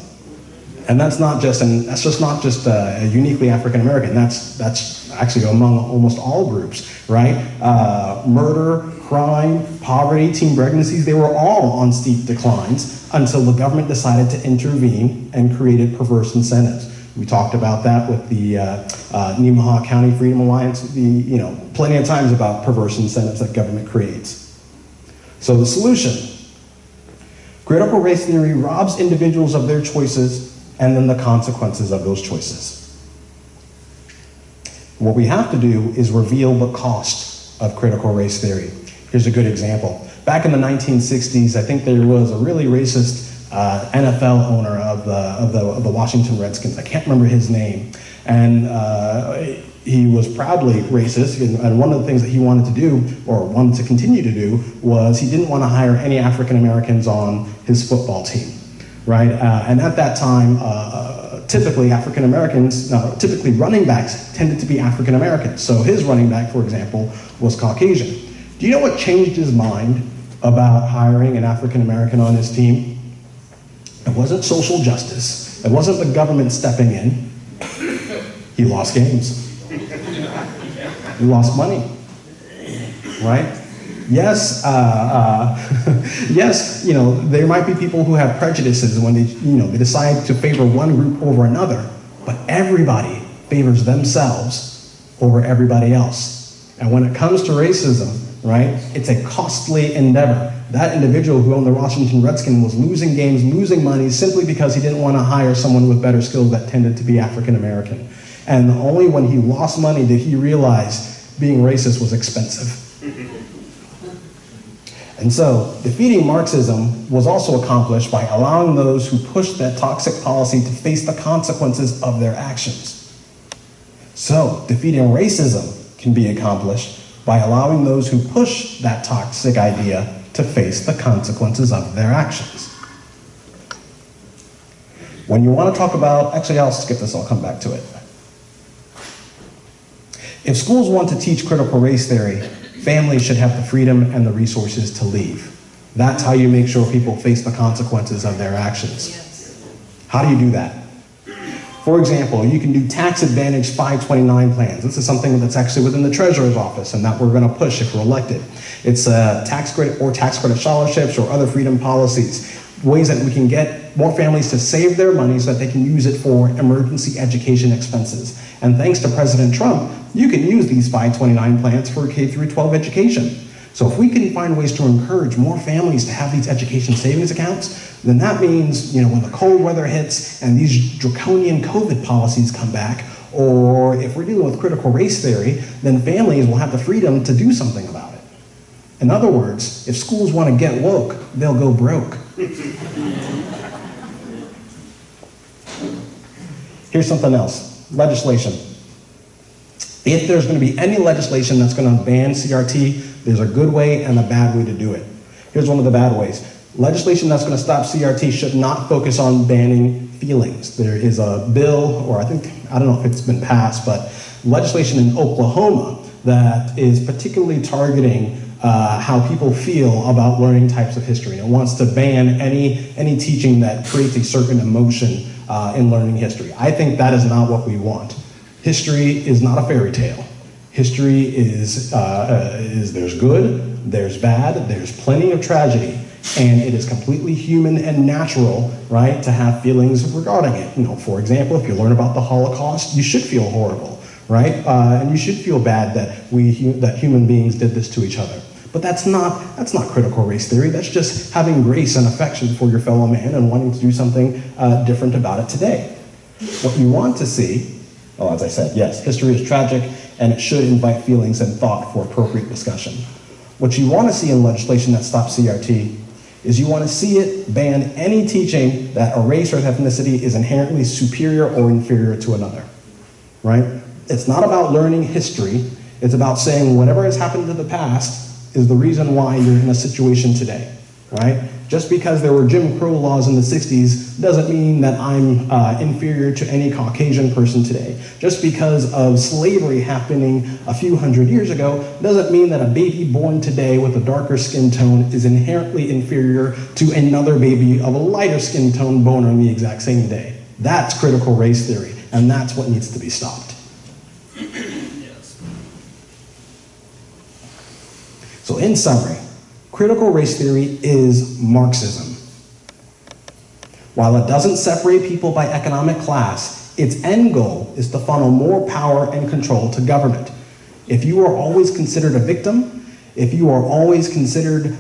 And that's not just uniquely African American. That's actually among almost all groups, right? Murder, crime, poverty, teen pregnancies, they were all on steep declines until the government decided to intervene and created perverse incentives. We talked about that with the Nemaha County Freedom Alliance, plenty of times about perverse incentives that government creates. So the solution, critical race theory robs individuals of their choices and then the consequences of those choices. What we have to do is reveal the cost of critical race theory. Here's a good example. Back in the 1960s, I think there was a really racist NFL owner of the Washington Redskins. I can't remember his name. And he was proudly racist, and one of the things that he wanted to do, or wanted to continue to do, was he didn't want to hire any African Americans on his football team, right? And at that time, typically African Americans, typically running backs tended to be African Americans. So his running back, for example, was Caucasian. Do you know what changed his mind about hiring an African American on his team? It wasn't social justice. It wasn't the government stepping in. He lost games. He lost money, right? Yes, yes, there might be people who have prejudices when they decide to favor one group over another, but everybody favors themselves over everybody else. And when it comes to racism, right, it's a costly endeavor. That individual who owned the Washington Redskins was losing games, losing money, simply because he didn't want to hire someone with better skills that tended to be African American. And only when he lost money did he realize being racist was expensive. And so, defeating Marxism was also accomplished by allowing those who pushed that toxic policy to face the consequences of their actions. So, defeating racism can be accomplished by allowing those who push that toxic idea to face the consequences of their actions. When you want to talk about, actually I'll skip this, I'll come back to it. If schools want to teach critical race theory, families should have the freedom and the resources to leave. That's how you make sure people face the consequences of their actions. Yes. How do you do that? For example, you can do tax advantage 529 plans. This is something that's actually within the Treasurer's office and that we're going to push if we're elected. It's tax credit or tax credit scholarships or other freedom policies, ways that we can get more families to save their money so that they can use it for emergency education expenses. And thanks to President Trump, you can use these 529 plans for K-12 education. So if we can find ways to encourage more families to have these education savings accounts, then that means, when the cold weather hits and these draconian COVID policies come back, or if we're dealing with critical race theory, then families will have the freedom to do something about it. In other words, if schools want to get woke, they'll go broke. Here's something else, legislation. If there's going to be any legislation that's going to ban CRT, there's a good way and a bad way to do it. Here's one of the bad ways. Legislation that's going to stop CRT should not focus on banning feelings. There is a bill, or I don't know if it's been passed, but legislation in Oklahoma that is particularly targeting how people feel about learning types of history. It wants to ban any teaching that creates a certain emotion in learning history. I think that is not what we want. History is not a fairy tale. History is there's good, there's bad, there's plenty of tragedy, and it is completely human and natural, right, to have feelings regarding it. For example, if you learn about the Holocaust, you should feel horrible, right? And you should feel bad that human beings did this to each other. But that's not critical race theory. That's just having grace and affection for your fellow man and wanting to do something different about it today. What you want to see, as I said, yes, history is tragic and it should invite feelings and thought for appropriate discussion. What you want to see in legislation that stops CRT is you want to see it ban any teaching that a race or ethnicity is inherently superior or inferior to another, right? It's not about learning history. It's about saying whatever has happened in the past is the reason why you're in a situation today. right? Just because there were Jim Crow laws in the 60s doesn't mean that I'm inferior to any Caucasian person today. Just because of slavery happening a few hundred years ago doesn't mean that a baby born today with a darker skin tone is inherently inferior to another baby of a lighter skin tone born on the exact same day. That's critical race theory, and that's what needs to be stopped. So in summary, critical race theory is Marxism. While it doesn't separate people by economic class, its end goal is to funnel more power and control to government. If you are always considered a victim, if you are always considered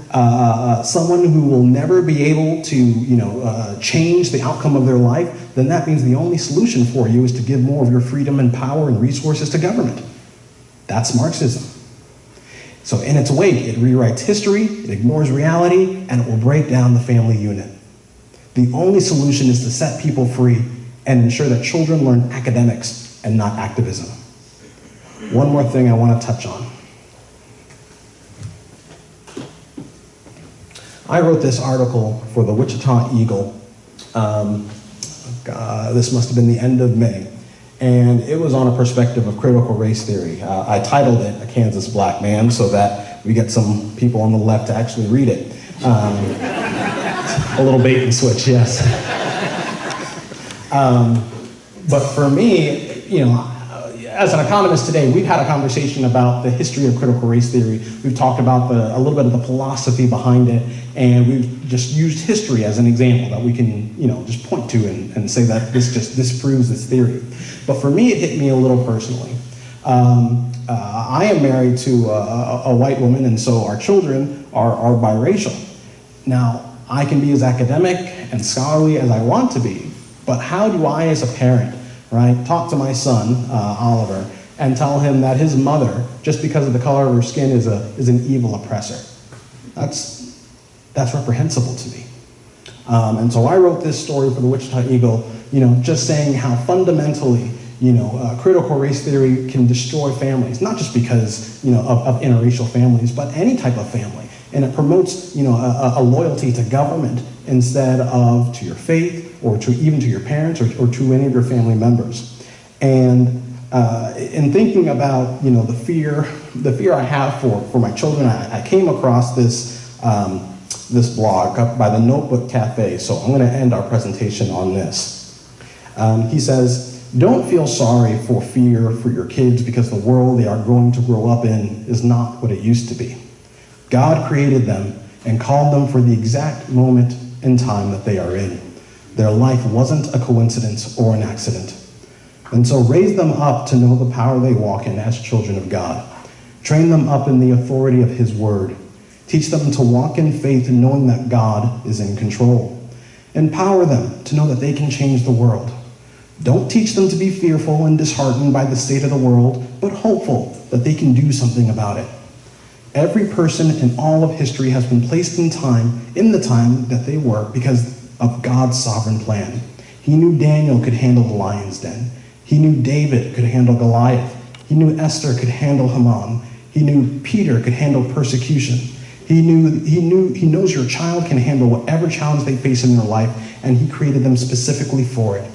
someone who will never be able to change the outcome of their life, then that means the only solution for you is to give more of your freedom and power and resources to government. That's Marxism. So in its wake, it rewrites history, it ignores reality, and it will break down the family unit. The only solution is to set people free and ensure that children learn academics and not activism. One more thing I want to touch on. I wrote this article for the Wichita Eagle. This must have been the end of May. And it was on a perspective of critical race theory. I titled it A Kansas Black Man so that we get some people on the left to actually read it. A little bait and switch, yes. But for me, as an economist today, we've had a conversation about the history of critical race theory. We've talked about a little bit of the philosophy behind it, and we've just used history as an example that we can, just point to and say that this disproves this theory. But for me, it hit me a little personally. I am married to a white woman, and so our children are biracial. Now, I can be as academic and scholarly as I want to be, but how do I, as a parent, right, talk to my son, Oliver, and tell him that his mother, just because of the color of her skin, is an evil oppressor? That's reprehensible to me. And so I wrote this story for the Wichita Eagle, just saying how fundamentally, critical race theory can destroy families, not just because, of interracial families, but any type of family. And it promotes, a loyalty to government instead of to your faith or even to your parents or to any of your family members. And in thinking about, the fear I have for my children, I came across this blog by the Notebook Cafe. So I'm going to end our presentation on this. He says, "Don't feel sorry for fear for your kids because the world they are going to grow up in is not what it used to be. God created them and called them for the exact moment in time that they are in. Their life wasn't a coincidence or an accident. And so raise them up to know the power they walk in as children of God. Train them up in the authority of His Word. Teach them to walk in faith knowing that God is in control. Empower them to know that they can change the world. Don't teach them to be fearful and disheartened by the state of the world, but hopeful that they can do something about it. Every person in all of history has been placed in the time that they were because of God's sovereign plan. He knew Daniel could handle the lion's den. He knew David could handle Goliath. He knew Esther could handle Haman. He knew Peter could handle persecution. He knows your child can handle whatever challenge they face in their life, and He created them specifically for it.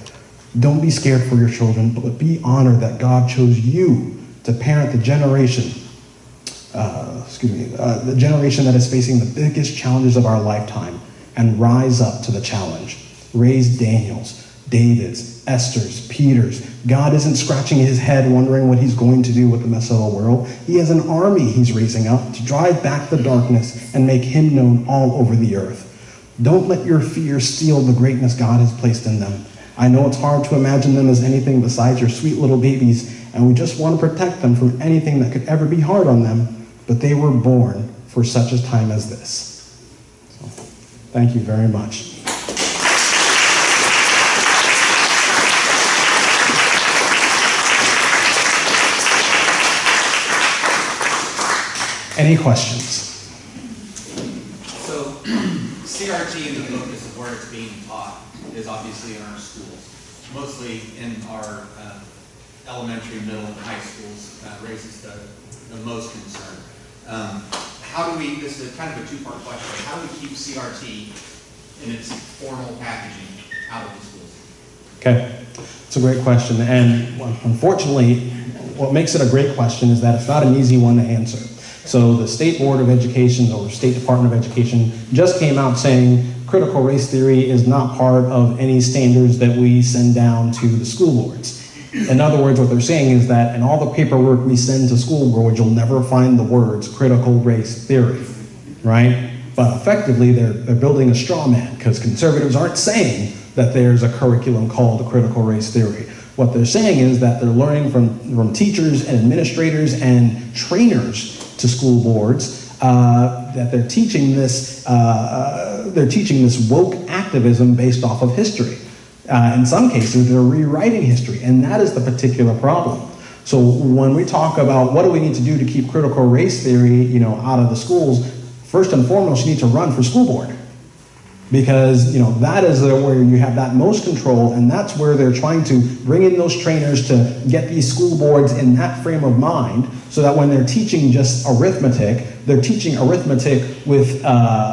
Don't be scared for your children, but be honored that God chose you to parent the generation the generation that is facing the biggest challenges of our lifetime, and rise up to the challenge. Raise Daniels, Davids, Esthers, Peters. God isn't scratching His head wondering what He's going to do with the mess of the world. He has an army He's raising up to drive back the darkness and make Him known all over the earth. Don't let your fear steal the greatness God has placed in them. I know it's hard to imagine them as anything besides your sweet little babies, and we just want to protect them from anything that could ever be hard on them, but they were born for such a time as this. So, thank you very much. Any questions? So, CRT in the focus of where it's being taught is obviously in our schools, mostly in our elementary, middle, and high schools. Raises the most concern. how do we, this is kind of a two-part question, how do we keep CRT in its formal packaging out of the schools? Okay, it's a great question, and unfortunately, what makes it a great question is that it's not an easy one to answer. So the State Board of Education or State Department of Education just came out saying critical race theory is not part of any standards that we send down to the school boards. In other words, what they're saying is that in all the paperwork we send to school boards, you'll never find the words critical race theory, right? But effectively, they're building a straw man because conservatives aren't saying that there's a curriculum called critical race theory. What they're saying is that they're learning from teachers and administrators and trainers to school boards that they're teaching this woke activism based off of history. In some cases, they're rewriting history, and that is the particular problem. So when we talk about what do we need to do to keep critical race theory, out of the schools, first and foremost, you need to run for school board. Because, that is where you have that most control, and that's where they're trying to bring in those trainers to get these school boards in that frame of mind, so that when they're teaching just arithmetic, they're teaching arithmetic with a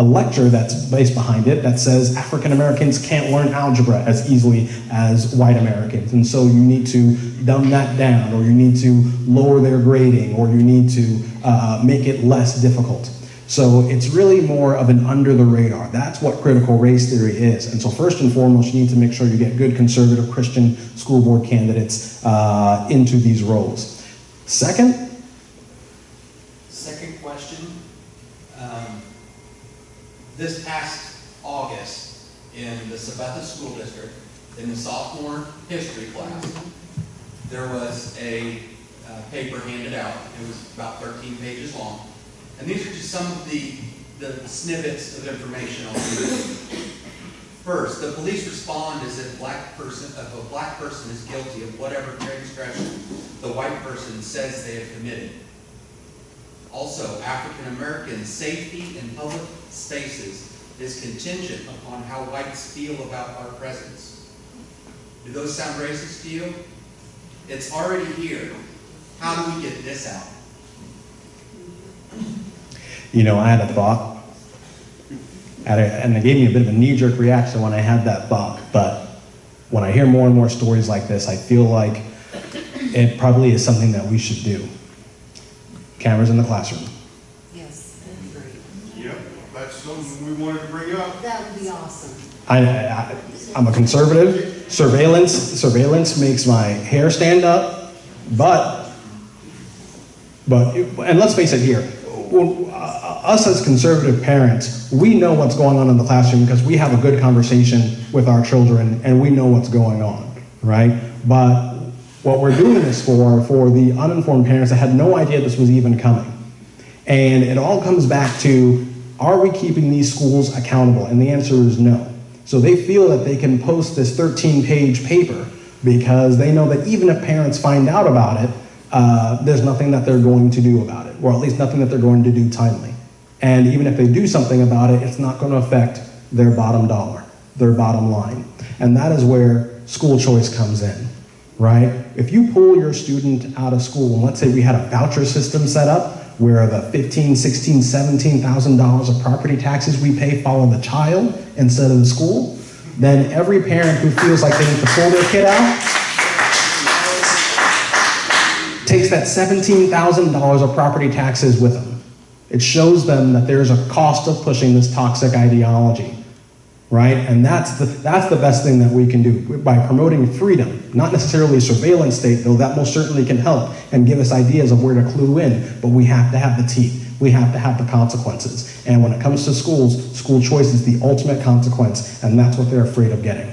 lecture that's based behind it that says African Americans can't learn algebra as easily as white Americans, and so you need to dumb that down, or you need to lower their grading, or you need to make it less difficult. So it's really more of an under the radar. That's what critical race theory is. And so first and foremost, you need to make sure you get good conservative Christian school board candidates into these roles. Second question. This past August in the Sabetha School District, in the sophomore history class, there was a paper handed out. It was about 13 pages long. And these are just some of the snippets of information on it. First, the police respond as if a black person is guilty of whatever transgression the white person says they have committed. Also, African American safety in public spaces is contingent upon how whites feel about our presence. Do those sound racist to you? It's already here. How do we get this out? I had a thought, and it gave me a bit of a knee-jerk reaction when I had that thought, but when I hear more and more stories like this, I feel like it probably is something that we should do. Cameras in the classroom. Yes, that's great. Yep, that's something we wanted to bring up. That would be awesome. I'm a conservative. Surveillance makes my hair stand up, but and let's face it here, us as conservative parents, we know what's going on in the classroom because we have a good conversation with our children and we know what's going on, right? But what we're doing this for the uninformed parents that had no idea this was even coming. And it all comes back to, are we keeping these schools accountable? And the answer is no. So they feel that they can post this 13-page paper because they know that even if parents find out about it, there's nothing that they're going to do about it, or at least nothing that they're going to do timely. And even if they do something about it, it's not going to affect their bottom dollar, their bottom line. And that is where school choice comes in, right? If you pull your student out of school, and let's say we had a voucher system set up where the $15,000, $16,000, $17,000 of property taxes we pay follow the child instead of the school, then every parent who feels like they need to pull their kid out takes that $17,000 of property taxes with them. It shows them that there's a cost of pushing this toxic ideology, right? And that's the best thing that we can do by promoting freedom, not necessarily a surveillance state, though that most certainly can help and give us ideas of where to clue in, but we have to have the teeth. We have to have the consequences. And when it comes to schools, school choice is the ultimate consequence, and that's what they're afraid of getting.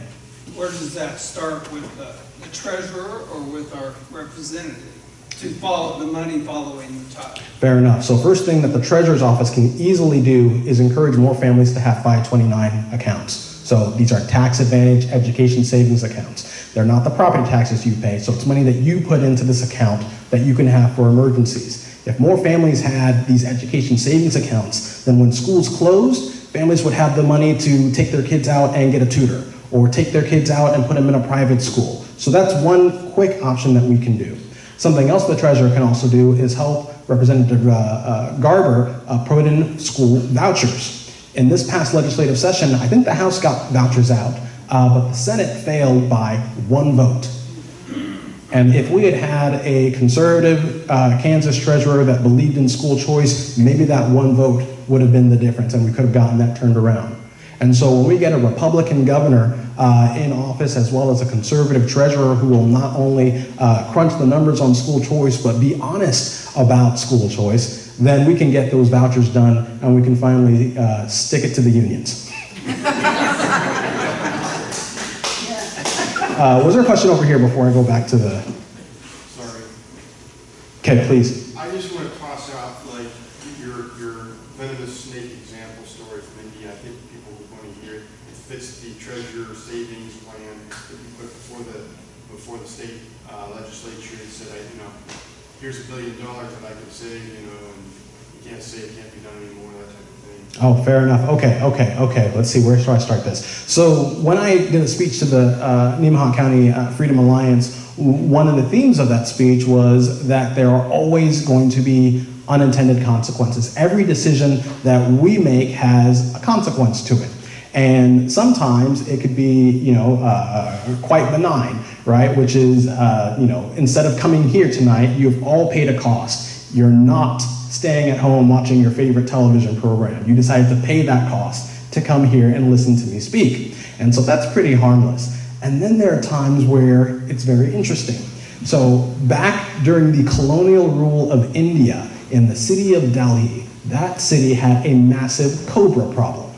Where does that start, with the treasurer or with our representative? To follow the money following the child. Fair enough. So first thing that the treasurer's office can easily do is encourage more families to have 529 accounts. So these are tax advantage education savings accounts. They're not the property taxes you pay, so it's money that you put into this account that you can have for emergencies. If more families had these education savings accounts, then when schools closed, families would have the money to take their kids out and get a tutor, or take their kids out and put them in a private school. So that's one quick option that we can do. Something else the treasurer can also do is help Representative Garber put in school vouchers. In this past legislative session, I think the House got vouchers out, but the Senate failed by 1 vote. And if we had had a conservative Kansas treasurer that believed in school choice, maybe that 1 vote would have been the difference, and we could have gotten that turned around. And so when we get a Republican governor in office, as well as a conservative treasurer who will not only crunch the numbers on school choice, but be honest about school choice, then we can get those vouchers done, and we can finally stick it to the unions. Was there a question over here before I go back to the... Sorry. Okay, please. I just want to toss out, like, your venomous snake example story from India. I think people would want to hear it. It fits the treasurer savings plan that you put before the state legislature. It said, here's $1 billion that I can save, and you can't say it can't be done anymore, that type of thing. Oh, fair enough. Okay. Let's see, where should I start this? So when I did a speech to the Nemaha County Freedom Alliance, one of the themes of that speech was that there are always going to be unintended consequences. Every decision that we make has a consequence to it. And sometimes it could be, quite benign, right? Which is, instead of coming here tonight, you've all paid a cost. You're not staying at home watching your favorite television program. You decided to pay that cost to come here and listen to me speak. And so that's pretty harmless. And then there are times where it's very interesting. So back during the colonial rule of India in the city of Delhi, that city had a massive cobra problem.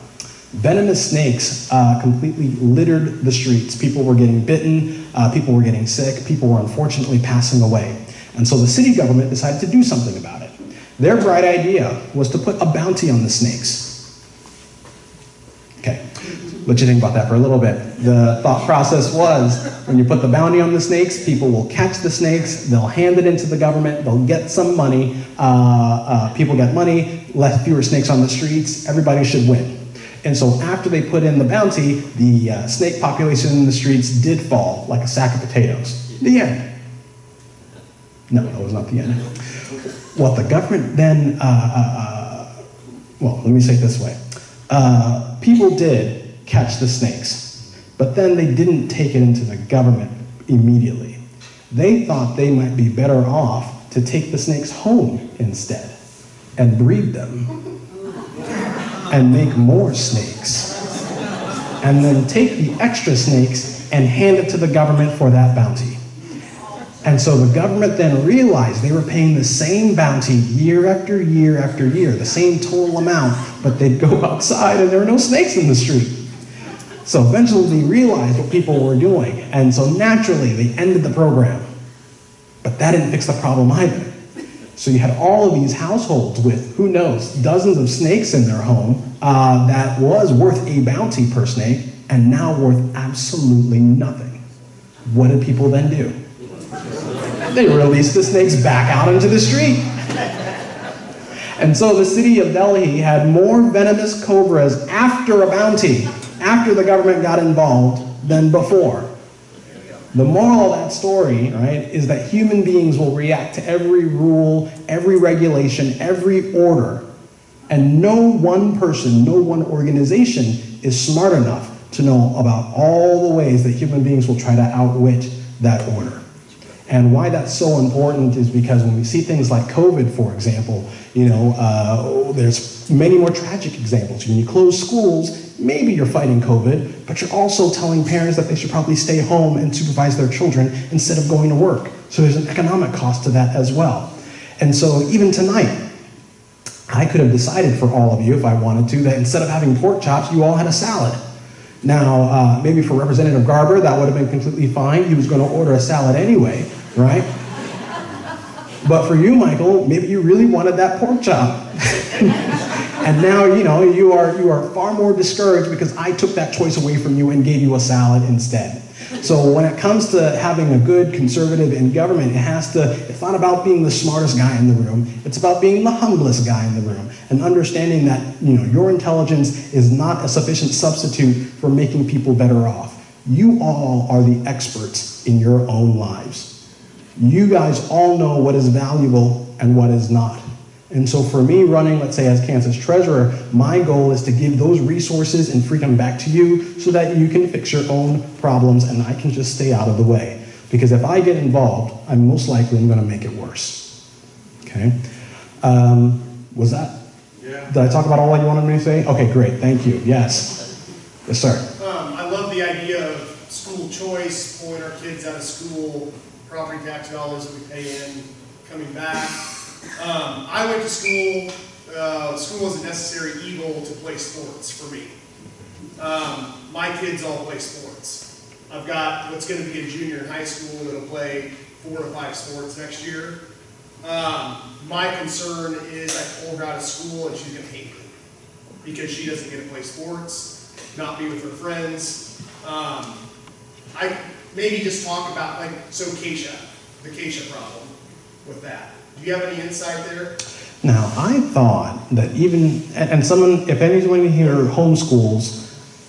Venomous snakes completely littered the streets. People were getting bitten, people were getting sick, people were unfortunately passing away. And so the city government decided to do something about it. Their bright idea was to put a bounty on the snakes. Okay, let you think about that for a little bit. The thought process was, when you put the bounty on the snakes, people will catch the snakes, they'll hand it into the government, they'll get some money, people get money, fewer snakes on the streets, everybody should win. And so after they put in the bounty, the snake population in the streets did fall like a sack of potatoes. The end. No, that was not the end. What the government then, well, let me say it this way. People did catch the snakes, but then they didn't take it into the government immediately. They thought they might be better off to take the snakes home instead and breed them and make more snakes, and then take the extra snakes and hand it to the government for that bounty. And so the government then realized they were paying the same bounty year after year after year, the same total amount, but they'd go outside and there were no snakes in the street. So eventually they realized what people were doing, and so naturally they ended the program. But that didn't fix the problem either. So you had all of these households with, who knows, dozens of snakes in their home that was worth a bounty per snake, and now worth absolutely nothing. What did people then do? They released the snakes back out into the street. And so the city of Delhi had more venomous cobras after a bounty, after the government got involved, than before. The moral of that story, right, is that human beings will react to every rule, every regulation, every order, and no one person, no one organization is smart enough to know about all the ways that human beings will try to outwit that order. And why that's so important is because when we see things like COVID, for example, there's many more tragic examples. When you close schools, maybe you're fighting COVID, but you're also telling parents that they should probably stay home and supervise their children instead of going to work. So there's an economic cost to that as well. And so even tonight, I could have decided for all of you, if I wanted to, that instead of having pork chops, you all had a salad. Now, maybe for Representative Garber, that would have been completely fine. He was going to order a salad anyway, right? But for you, Michael, maybe you really wanted that pork chop. And now, you are far more discouraged because I took that choice away from you and gave you a salad instead. So when it comes to having a good conservative in government, it's not about being the smartest guy in the room. It's about being the humblest guy in the room and understanding that, your intelligence is not a sufficient substitute for making people better off. You all are the experts in your own lives. You guys all know what is valuable and what is not. And so for me running, let's say as Kansas treasurer, my goal is to give those resources and freedom back to you so that you can fix your own problems and I can just stay out of the way. Because if I get involved, I'm most likely gonna make it worse. Okay? Was that? Yeah. Did I talk about all you wanted me to say? Okay, great, thank you, yes. Yes, sir. I love the idea of school choice, pulling our kids out of school, property tax dollars that we pay in, coming back. I went to school, school was a necessary evil to play sports for me. My kids all play sports. I've got what's going to be a junior in high school that'll play 4 to 5 sports next year. My concern is I pull her out of school and she's going to hate me because she doesn't get to play sports, not be with her friends. I maybe just talk about, like, so Keisha, the Keisha problem with that. Do you have any insight there? Now, I thought that even, and someone, if anyone here homeschools.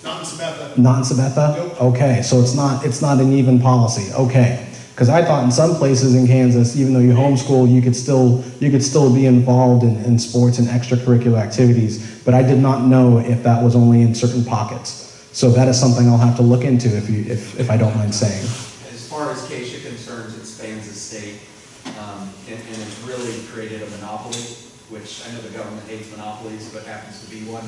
Not in Sabetha. Not in Sabetha? Nope. Okay, so it's not an even policy, okay. Because I thought in some places in Kansas, even though you homeschool, you could still be involved in sports and extracurricular activities, but I did not know if that was only in certain pockets. So that is something I'll have to look into if I don't mind saying. As far as Keisha concerns, it spans the state, and it's really created a monopoly, which I know the government hates monopolies, but happens to be one.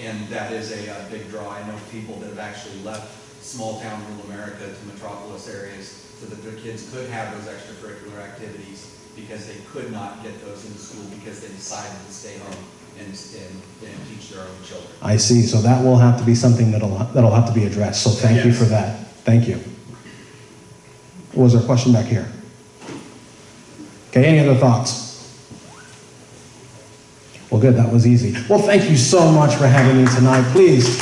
And that is a big draw. I know people that have actually left small town rural America to metropolis areas so that their kids could have those extracurricular activities because they could not get those in school because they decided to stay home and teach their own children. I see, so that will have to be something that'll have to be addressed, so thank you for that. Thank you. Was there a question back here? Okay, any other thoughts? Well, good, that was easy. Well, thank you so much for having me tonight. Please.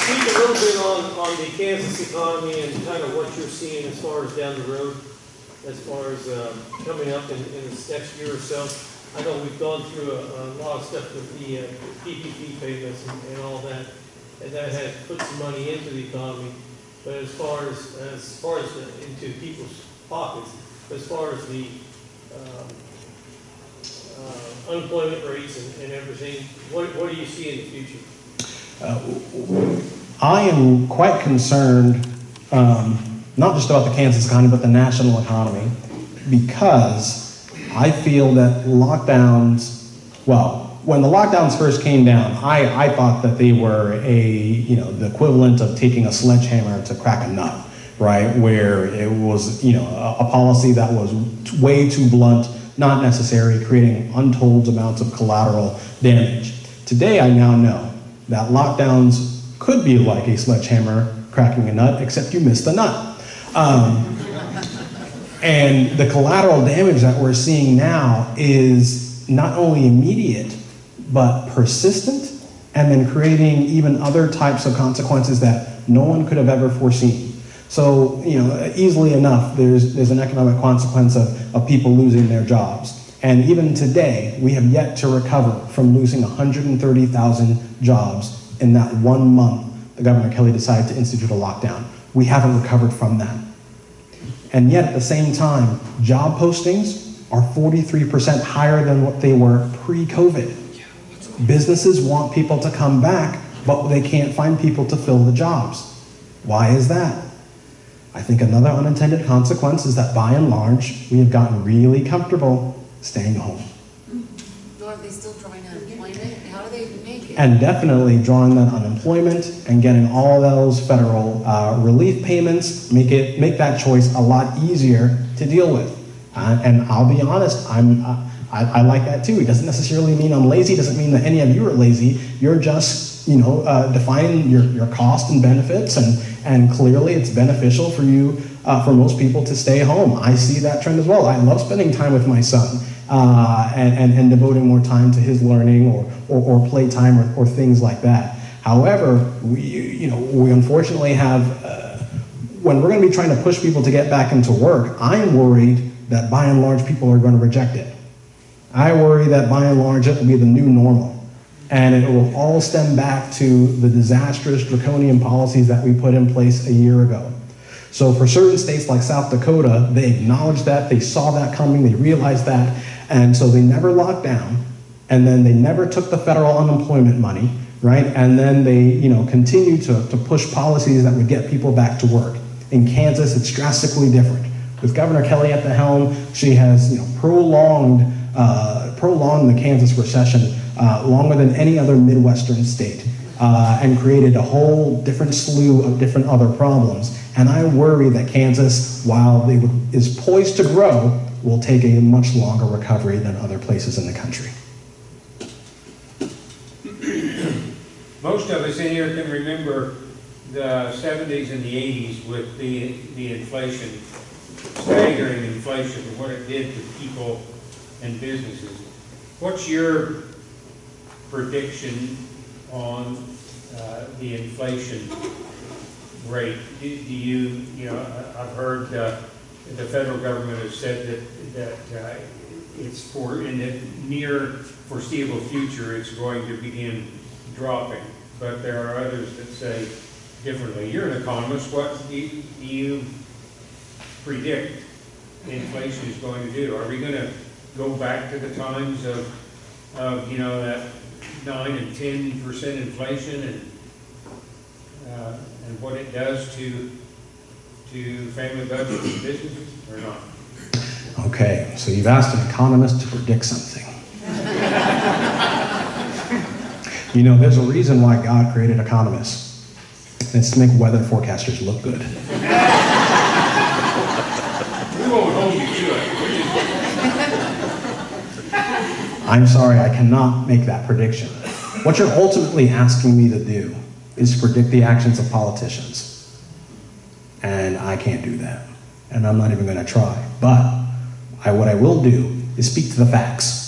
Speak a little bit on the Kansas economy and kind of what you're seeing as far as down the road, as far as coming up in this next year or so. I know we've gone through a lot of stuff with the PPP payments and all that, and that has put some money into the economy. But as far as into people's pockets, as far as the unemployment rates and everything, what do you see in the future? I am quite concerned, not just about the Kansas economy, but the national economy, because I feel that lockdowns, well, when the lockdowns first came down, I thought that they were the equivalent of taking a sledgehammer to crack a nut, right? Where it was, a policy that was way too blunt, not necessary, creating untold amounts of collateral damage. Today, I now know that lockdowns could be like a sledgehammer cracking a nut, except you missed the nut. And the collateral damage that we're seeing now is not only immediate, but persistent, and then creating even other types of consequences that no one could have ever foreseen. So, easily enough, there's an economic consequence of people losing their jobs. And even today, we have yet to recover from losing 130,000 jobs in that 1 month the Governor Kelly decided to institute a lockdown. We haven't recovered from that. And yet, at the same time, job postings are 43% higher than what they were pre-COVID. Businesses want people to come back, but they can't find people to fill the jobs. Why is that? I think another unintended consequence is that by and large, we have gotten really comfortable staying home. Are they still drawing unemployment? How do they make it? And definitely drawing that unemployment and getting all those federal relief payments make that choice a lot easier to deal with. And I'll be honest, I like that too. It doesn't necessarily mean I'm lazy. It doesn't mean that any of you are lazy. You're just, defining your cost and benefits, and clearly it's beneficial for you, for most people, to stay home. I see that trend as well. I love spending time with my son and devoting more time to his learning or playtime or things like that. However, we unfortunately have, when we're going to be trying to push people to get back into work, I am worried that by and large people are going to reject it. I worry that by and large it will be the new normal. And it will all stem back to the disastrous draconian policies that we put in place a year ago. So for certain states like South Dakota, they acknowledged that, they saw that coming, they realized that, and so they never locked down, and then they never took the federal unemployment money, right? And then they, continued to push policies that would get people back to work. In Kansas, it's drastically different. With Governor Kelly at the helm, she has, prolonged the Kansas recession longer than any other Midwestern state, and created a whole different slew of different other problems. And I worry that Kansas, while is poised to grow, will take a much longer recovery than other places in the country. Most of us in here can remember the 70s and the 80s with the inflation, staggering inflation, and what it did to people and businesses. What's your prediction on the inflation rate? Do you, I've heard the federal government has said that it's in the near foreseeable future it's going to begin dropping, but there are others that say differently. You're an economist. What do you predict inflation is going to do? Are we going to go back to the times of that 9 and 10% inflation and what it does to family budgets and businesses, or not? Okay, so you've asked an economist to predict something. There's a reason why God created economists. It's to make weather forecasters look good. We won't hold you to it. I'm sorry, I cannot make that prediction. What you're ultimately asking me to do is to predict the actions of politicians. And I can't do that. And I'm not even going to try. But what I will do is speak to the facts.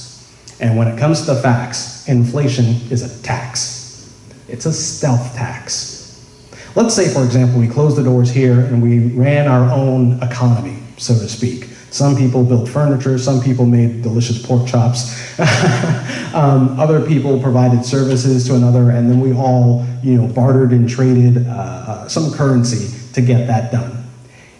And when it comes to the facts, inflation is a tax. It's a stealth tax. Let's say, for example, we closed the doors here and we ran our own economy, so to speak. Some people built furniture, some people made delicious pork chops, other people provided services to another, and then we all, bartered and traded some currency to get that done.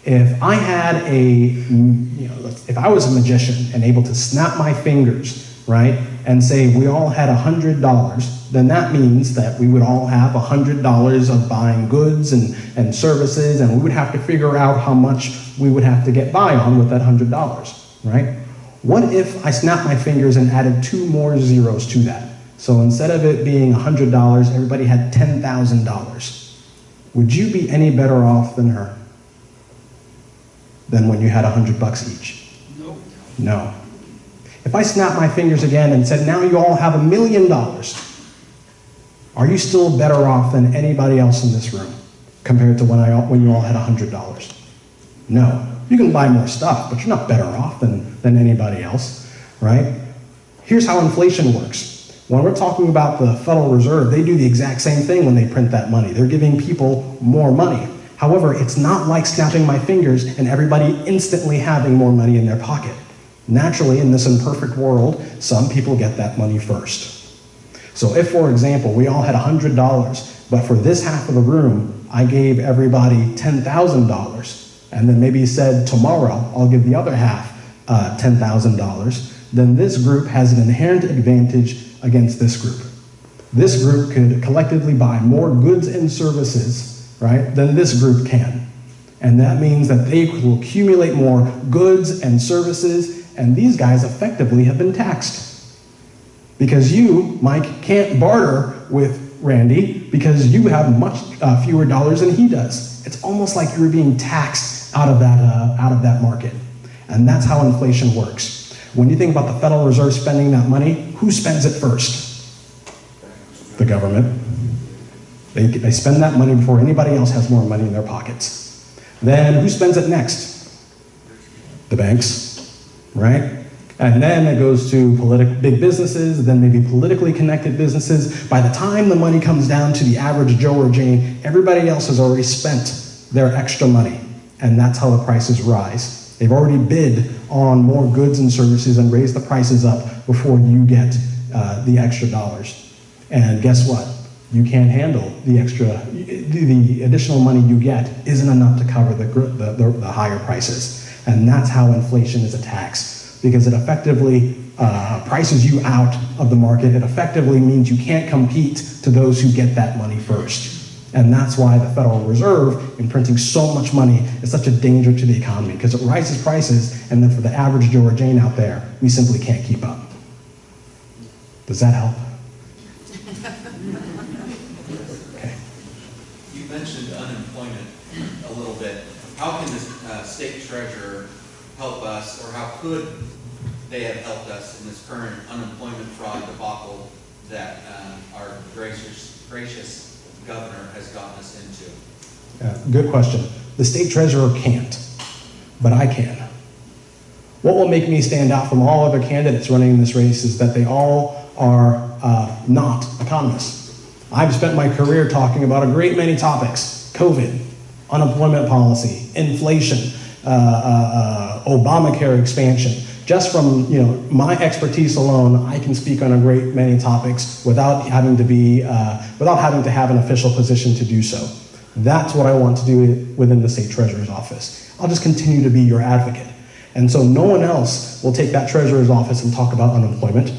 If I had if I was a magician and able to snap my fingers, right, and say we all had $100, then that means that we would all have $100 of buying goods and services, and we would have to figure out how much we would have to get by on with that $100, right? What if I snapped my fingers and added 2 more zeros to that? So instead of it being $100, everybody had $10,000. Would you be any better off than her? Than when you had $100 each? No. No. If I snapped my fingers again and said, now you all have $1 million, are you still better off than anybody else in this room compared to when you all had $100? No. You can buy more stuff, but you're not better off than anybody else, right? Here's how inflation works. When we're talking about the Federal Reserve, they do the exact same thing when they print that money. They're giving people more money. However, it's not like snapping my fingers and everybody instantly having more money in their pocket. Naturally, in this imperfect world, some people get that money first. So if, for example, we all had $100, but for this half of the room, I gave everybody $10,000, and then maybe said, tomorrow, I'll give the other half $10,000, then this group has an inherent advantage against this group. This group could collectively buy more goods and services, right, than this group can. And that means that they will accumulate more goods and services, and these guys effectively have been taxed. Because you, Mike, can't barter with Randy because you have much fewer dollars than he does. It's almost like you're being taxed out of that market. And that's how inflation works. When you think about the Federal Reserve spending that money, who spends it first? The government. They spend that money before anybody else has more money in their pockets. Then who spends it next? The banks, right? And then it goes to big businesses, then maybe politically connected businesses. By the time the money comes down to the average Joe or Jane, everybody else has already spent their extra money. And that's how the prices rise. They've already bid on more goods and services and raised the prices up before you get the extra dollars. And guess what? You can't handle the the additional money you get isn't enough to cover the higher prices. And that's how inflation is a tax, because it effectively prices you out of the market. It effectively means you can't compete to those who get that money first. And that's why the Federal Reserve, in printing so much money, is such a danger to the economy, because it rises prices, and then for the average Joe or Jane out there, we simply can't keep up. Does that help? Okay. You mentioned unemployment a little bit. How can the state treasurer help us, or how could they have helped us in this current unemployment fraud debacle that our gracious governor has gotten us into? Good question. The state treasurer can't, but I can. What will make me stand out from all other candidates running in this race is that they all are not economists. I've spent my career talking about a great many topics: COVID, unemployment policy, inflation, Obamacare expansion. Just from my expertise alone, I can speak on a great many topics without having to have an official position to do so. That's what I want to do within the state treasurer's office. I'll just continue to be your advocate. And so no one else will take that treasurer's office and talk about unemployment.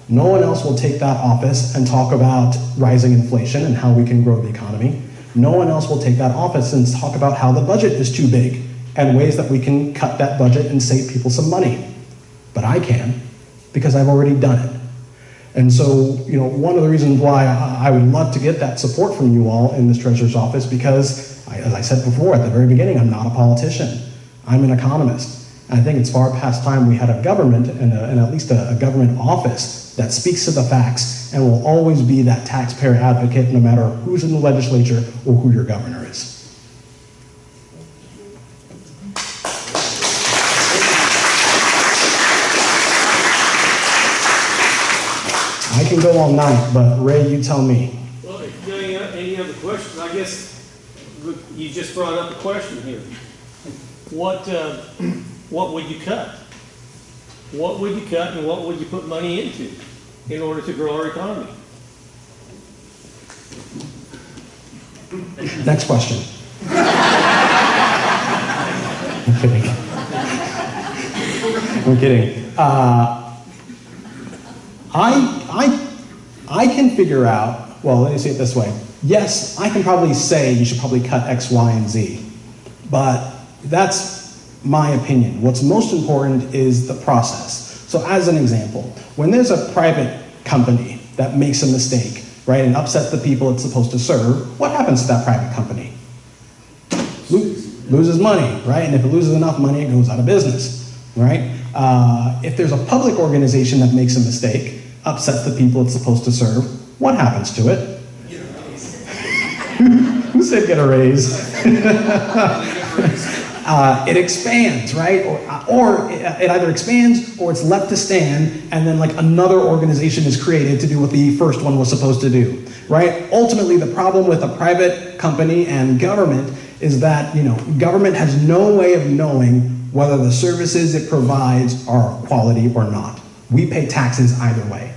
No one else will take that office and talk about rising inflation and how we can grow the economy. No one else will take that office and talk about how the budget is too big and ways that we can cut that budget and save people some money. But I can, because I've already done it. And so, one of the reasons why I would love to get that support from you all in this treasurer's office, because, as I said before at the very beginning, I'm not a politician. I'm an economist. And I think it's far past time we had a government and at least a government office that speaks to the facts and will always be that taxpayer advocate no matter who's in the legislature or who your governor is. I can go all night, but Ray, you tell me. Well, if you have any other questions, I guess you just brought up a question here. What would you cut? What would you cut and what would you put money into in order to grow our economy? Next question. I'm kidding. I'm kidding. I can figure out, well, let me say it this way. Yes, I can probably say you should probably cut X, Y, and Z, but that's my opinion. What's most important is the process. So as an example, when there's a private company that makes a mistake, right, and upsets the people it's supposed to serve, what happens to that private company? Loses money, right? And if it loses enough money, it goes out of business, right? If there's a public organization that makes a mistake, upsets the people it's supposed to serve, what happens to it? Get a raise. Who said get a raise? It expands, right? Or it either expands or it's left to stand, and then like another organization is created to do what the first one was supposed to do, right? Ultimately, the problem with a private company and government is that, government has no way of knowing whether the services it provides are quality or not. We pay taxes either way.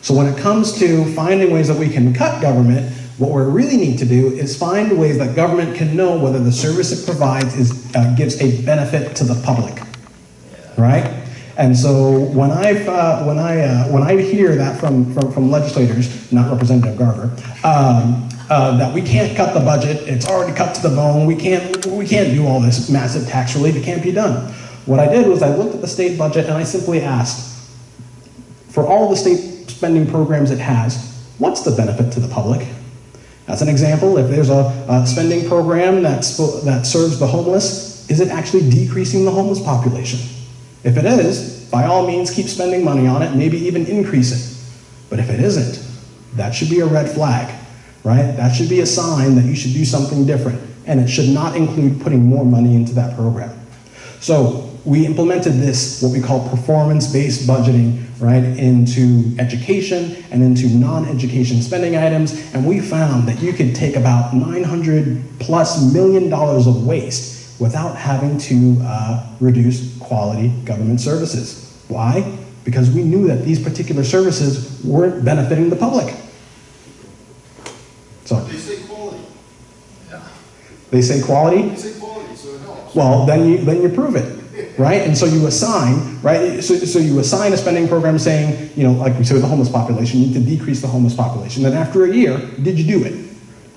So when it comes to finding ways that we can cut government, what we really need to do is find ways that government can know whether the service it provides gives a benefit to the public, right? And so when I hear that from legislators, not Representative Garver, that we can't cut the budget, it's already cut to the bone, we can't do all this massive tax relief, it can't be done. What I did was I looked at the state budget and I simply asked, for all the state spending programs it has, what's the benefit to the public? As an example, if there's a spending program that serves the homeless, is it actually decreasing the homeless population? If it is, by all means, keep spending money on it, maybe even increase it. But if it isn't, that should be a red flag, right? That should be a sign that you should do something different, and it should not include putting more money into that program. So we implemented this, what we call performance-based budgeting, right, into education and into non-education spending items, and we found that you could take about $900+ million of waste without having to reduce quality government services. Why? Because we knew that these particular services weren't benefiting the public. They say quality? They say quality, so it helps. Well, then you prove it, right? And so you assign, right? So you assign a spending program saying, you know, like we said with the homeless population, you need to decrease the homeless population. Then after a year, did you do it?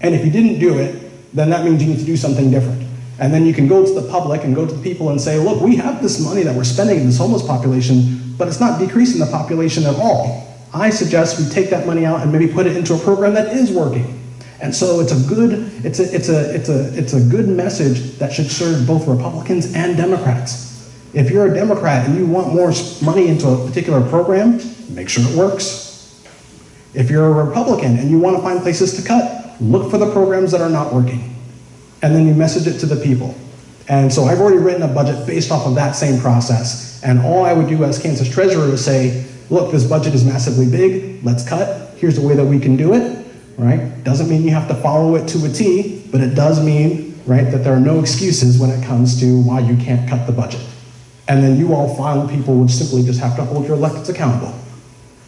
And if you didn't do it, then that means you need to do something different. And then you can go to the public and go to the people and say, look, we have this money that we're spending in this homeless population, but it's not decreasing the population at all. I suggest we take that money out and maybe put it into a program that is working. And so it's a good message that should serve both Republicans and Democrats. If you're a Democrat and you want more money into a particular program, make sure it works. If you're a Republican and you want to find places to cut, look for the programs that are not working. And then you message it to the people. And so I've already written a budget based off of that same process. And all I would do as Kansas Treasurer is say, look, this budget is massively big, let's cut. Here's the way that we can do it, right? Doesn't mean you have to follow it to a T, but it does mean, right, that there are no excuses when it comes to why you can't cut the budget. And then you all final people would simply just have to hold your electeds accountable.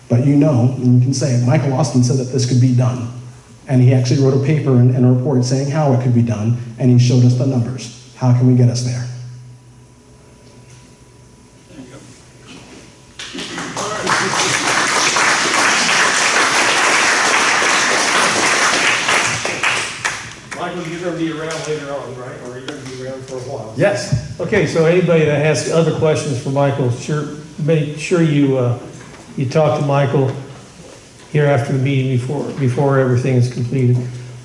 But you know, and you can say, Michael Austin said that this could be done. And he actually wrote a paper and a report saying how it could be done, and he showed us the numbers. How can we get us there? Michael, you're gonna be around later on, right? Or you're gonna be around for a while? Yes. Okay, so anybody that has other questions for Michael, make sure you talk to Michael here after the meeting before everything is completed.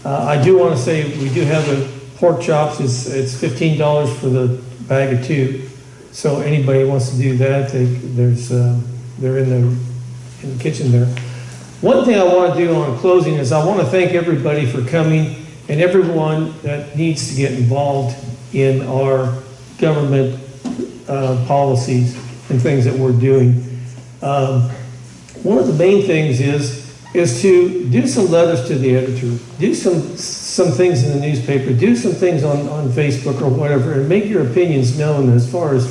I do want to say we do have the pork chops. It's $15 for the bag of 2. So anybody wants to do that, they're in the kitchen there. One thing I want to do on closing is I want to thank everybody for coming and everyone that needs to get involved in our government policies and things that we're doing. One of the main things is to do some letters to the editor, do some things in the newspaper, do some things on Facebook or whatever, and make your opinions known as far as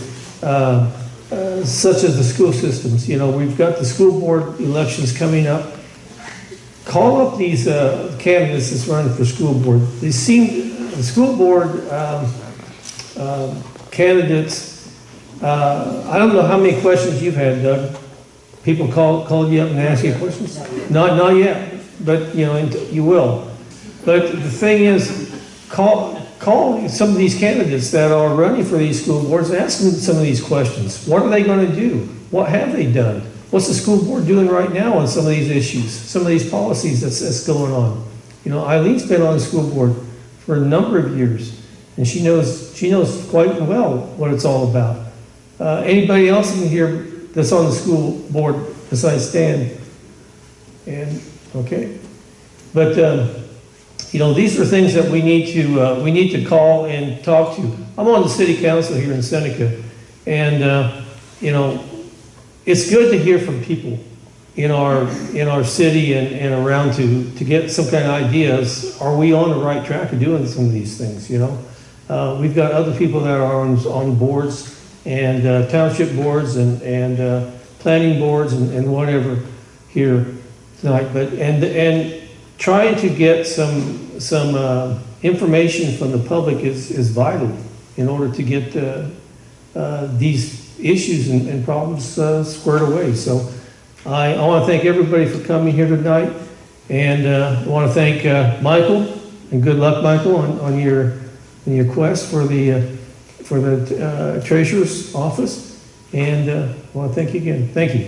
such as the school systems. You know, we've got the school board elections coming up. Call up these candidates that's running for school board. They seem, the school board candidates, I don't know how many questions you've had, Doug. People call you up and ask you questions? Not yet, but you know, you will. But the thing is, call some of these candidates that are running for these school boards and ask them some of these questions. What are they going to do? What have they done? What's the school board doing right now on some of these issues, some of these policies that's going on? You know, Eileen's been on the school board for a number of years, and she knows quite well what it's all about. Anybody else in here that's on the school board besides Stan? And okay, but you know, these are things that we need to call and talk to. I'm on the city council here in Seneca, and you know, it's good to hear from people in our city and around to get some kind of ideas. Are we on the right track of doing some of these things? You know, we've got other people that are on boards and township boards and planning boards and whatever here tonight. But and trying to get some information from the public is vital in order to get these issues and problems squared away. So I want to thank everybody for coming here tonight, and I want to thank Michael, and good luck, Michael, on your quest for the treasurer's office. And I want to thank you again. Thank you.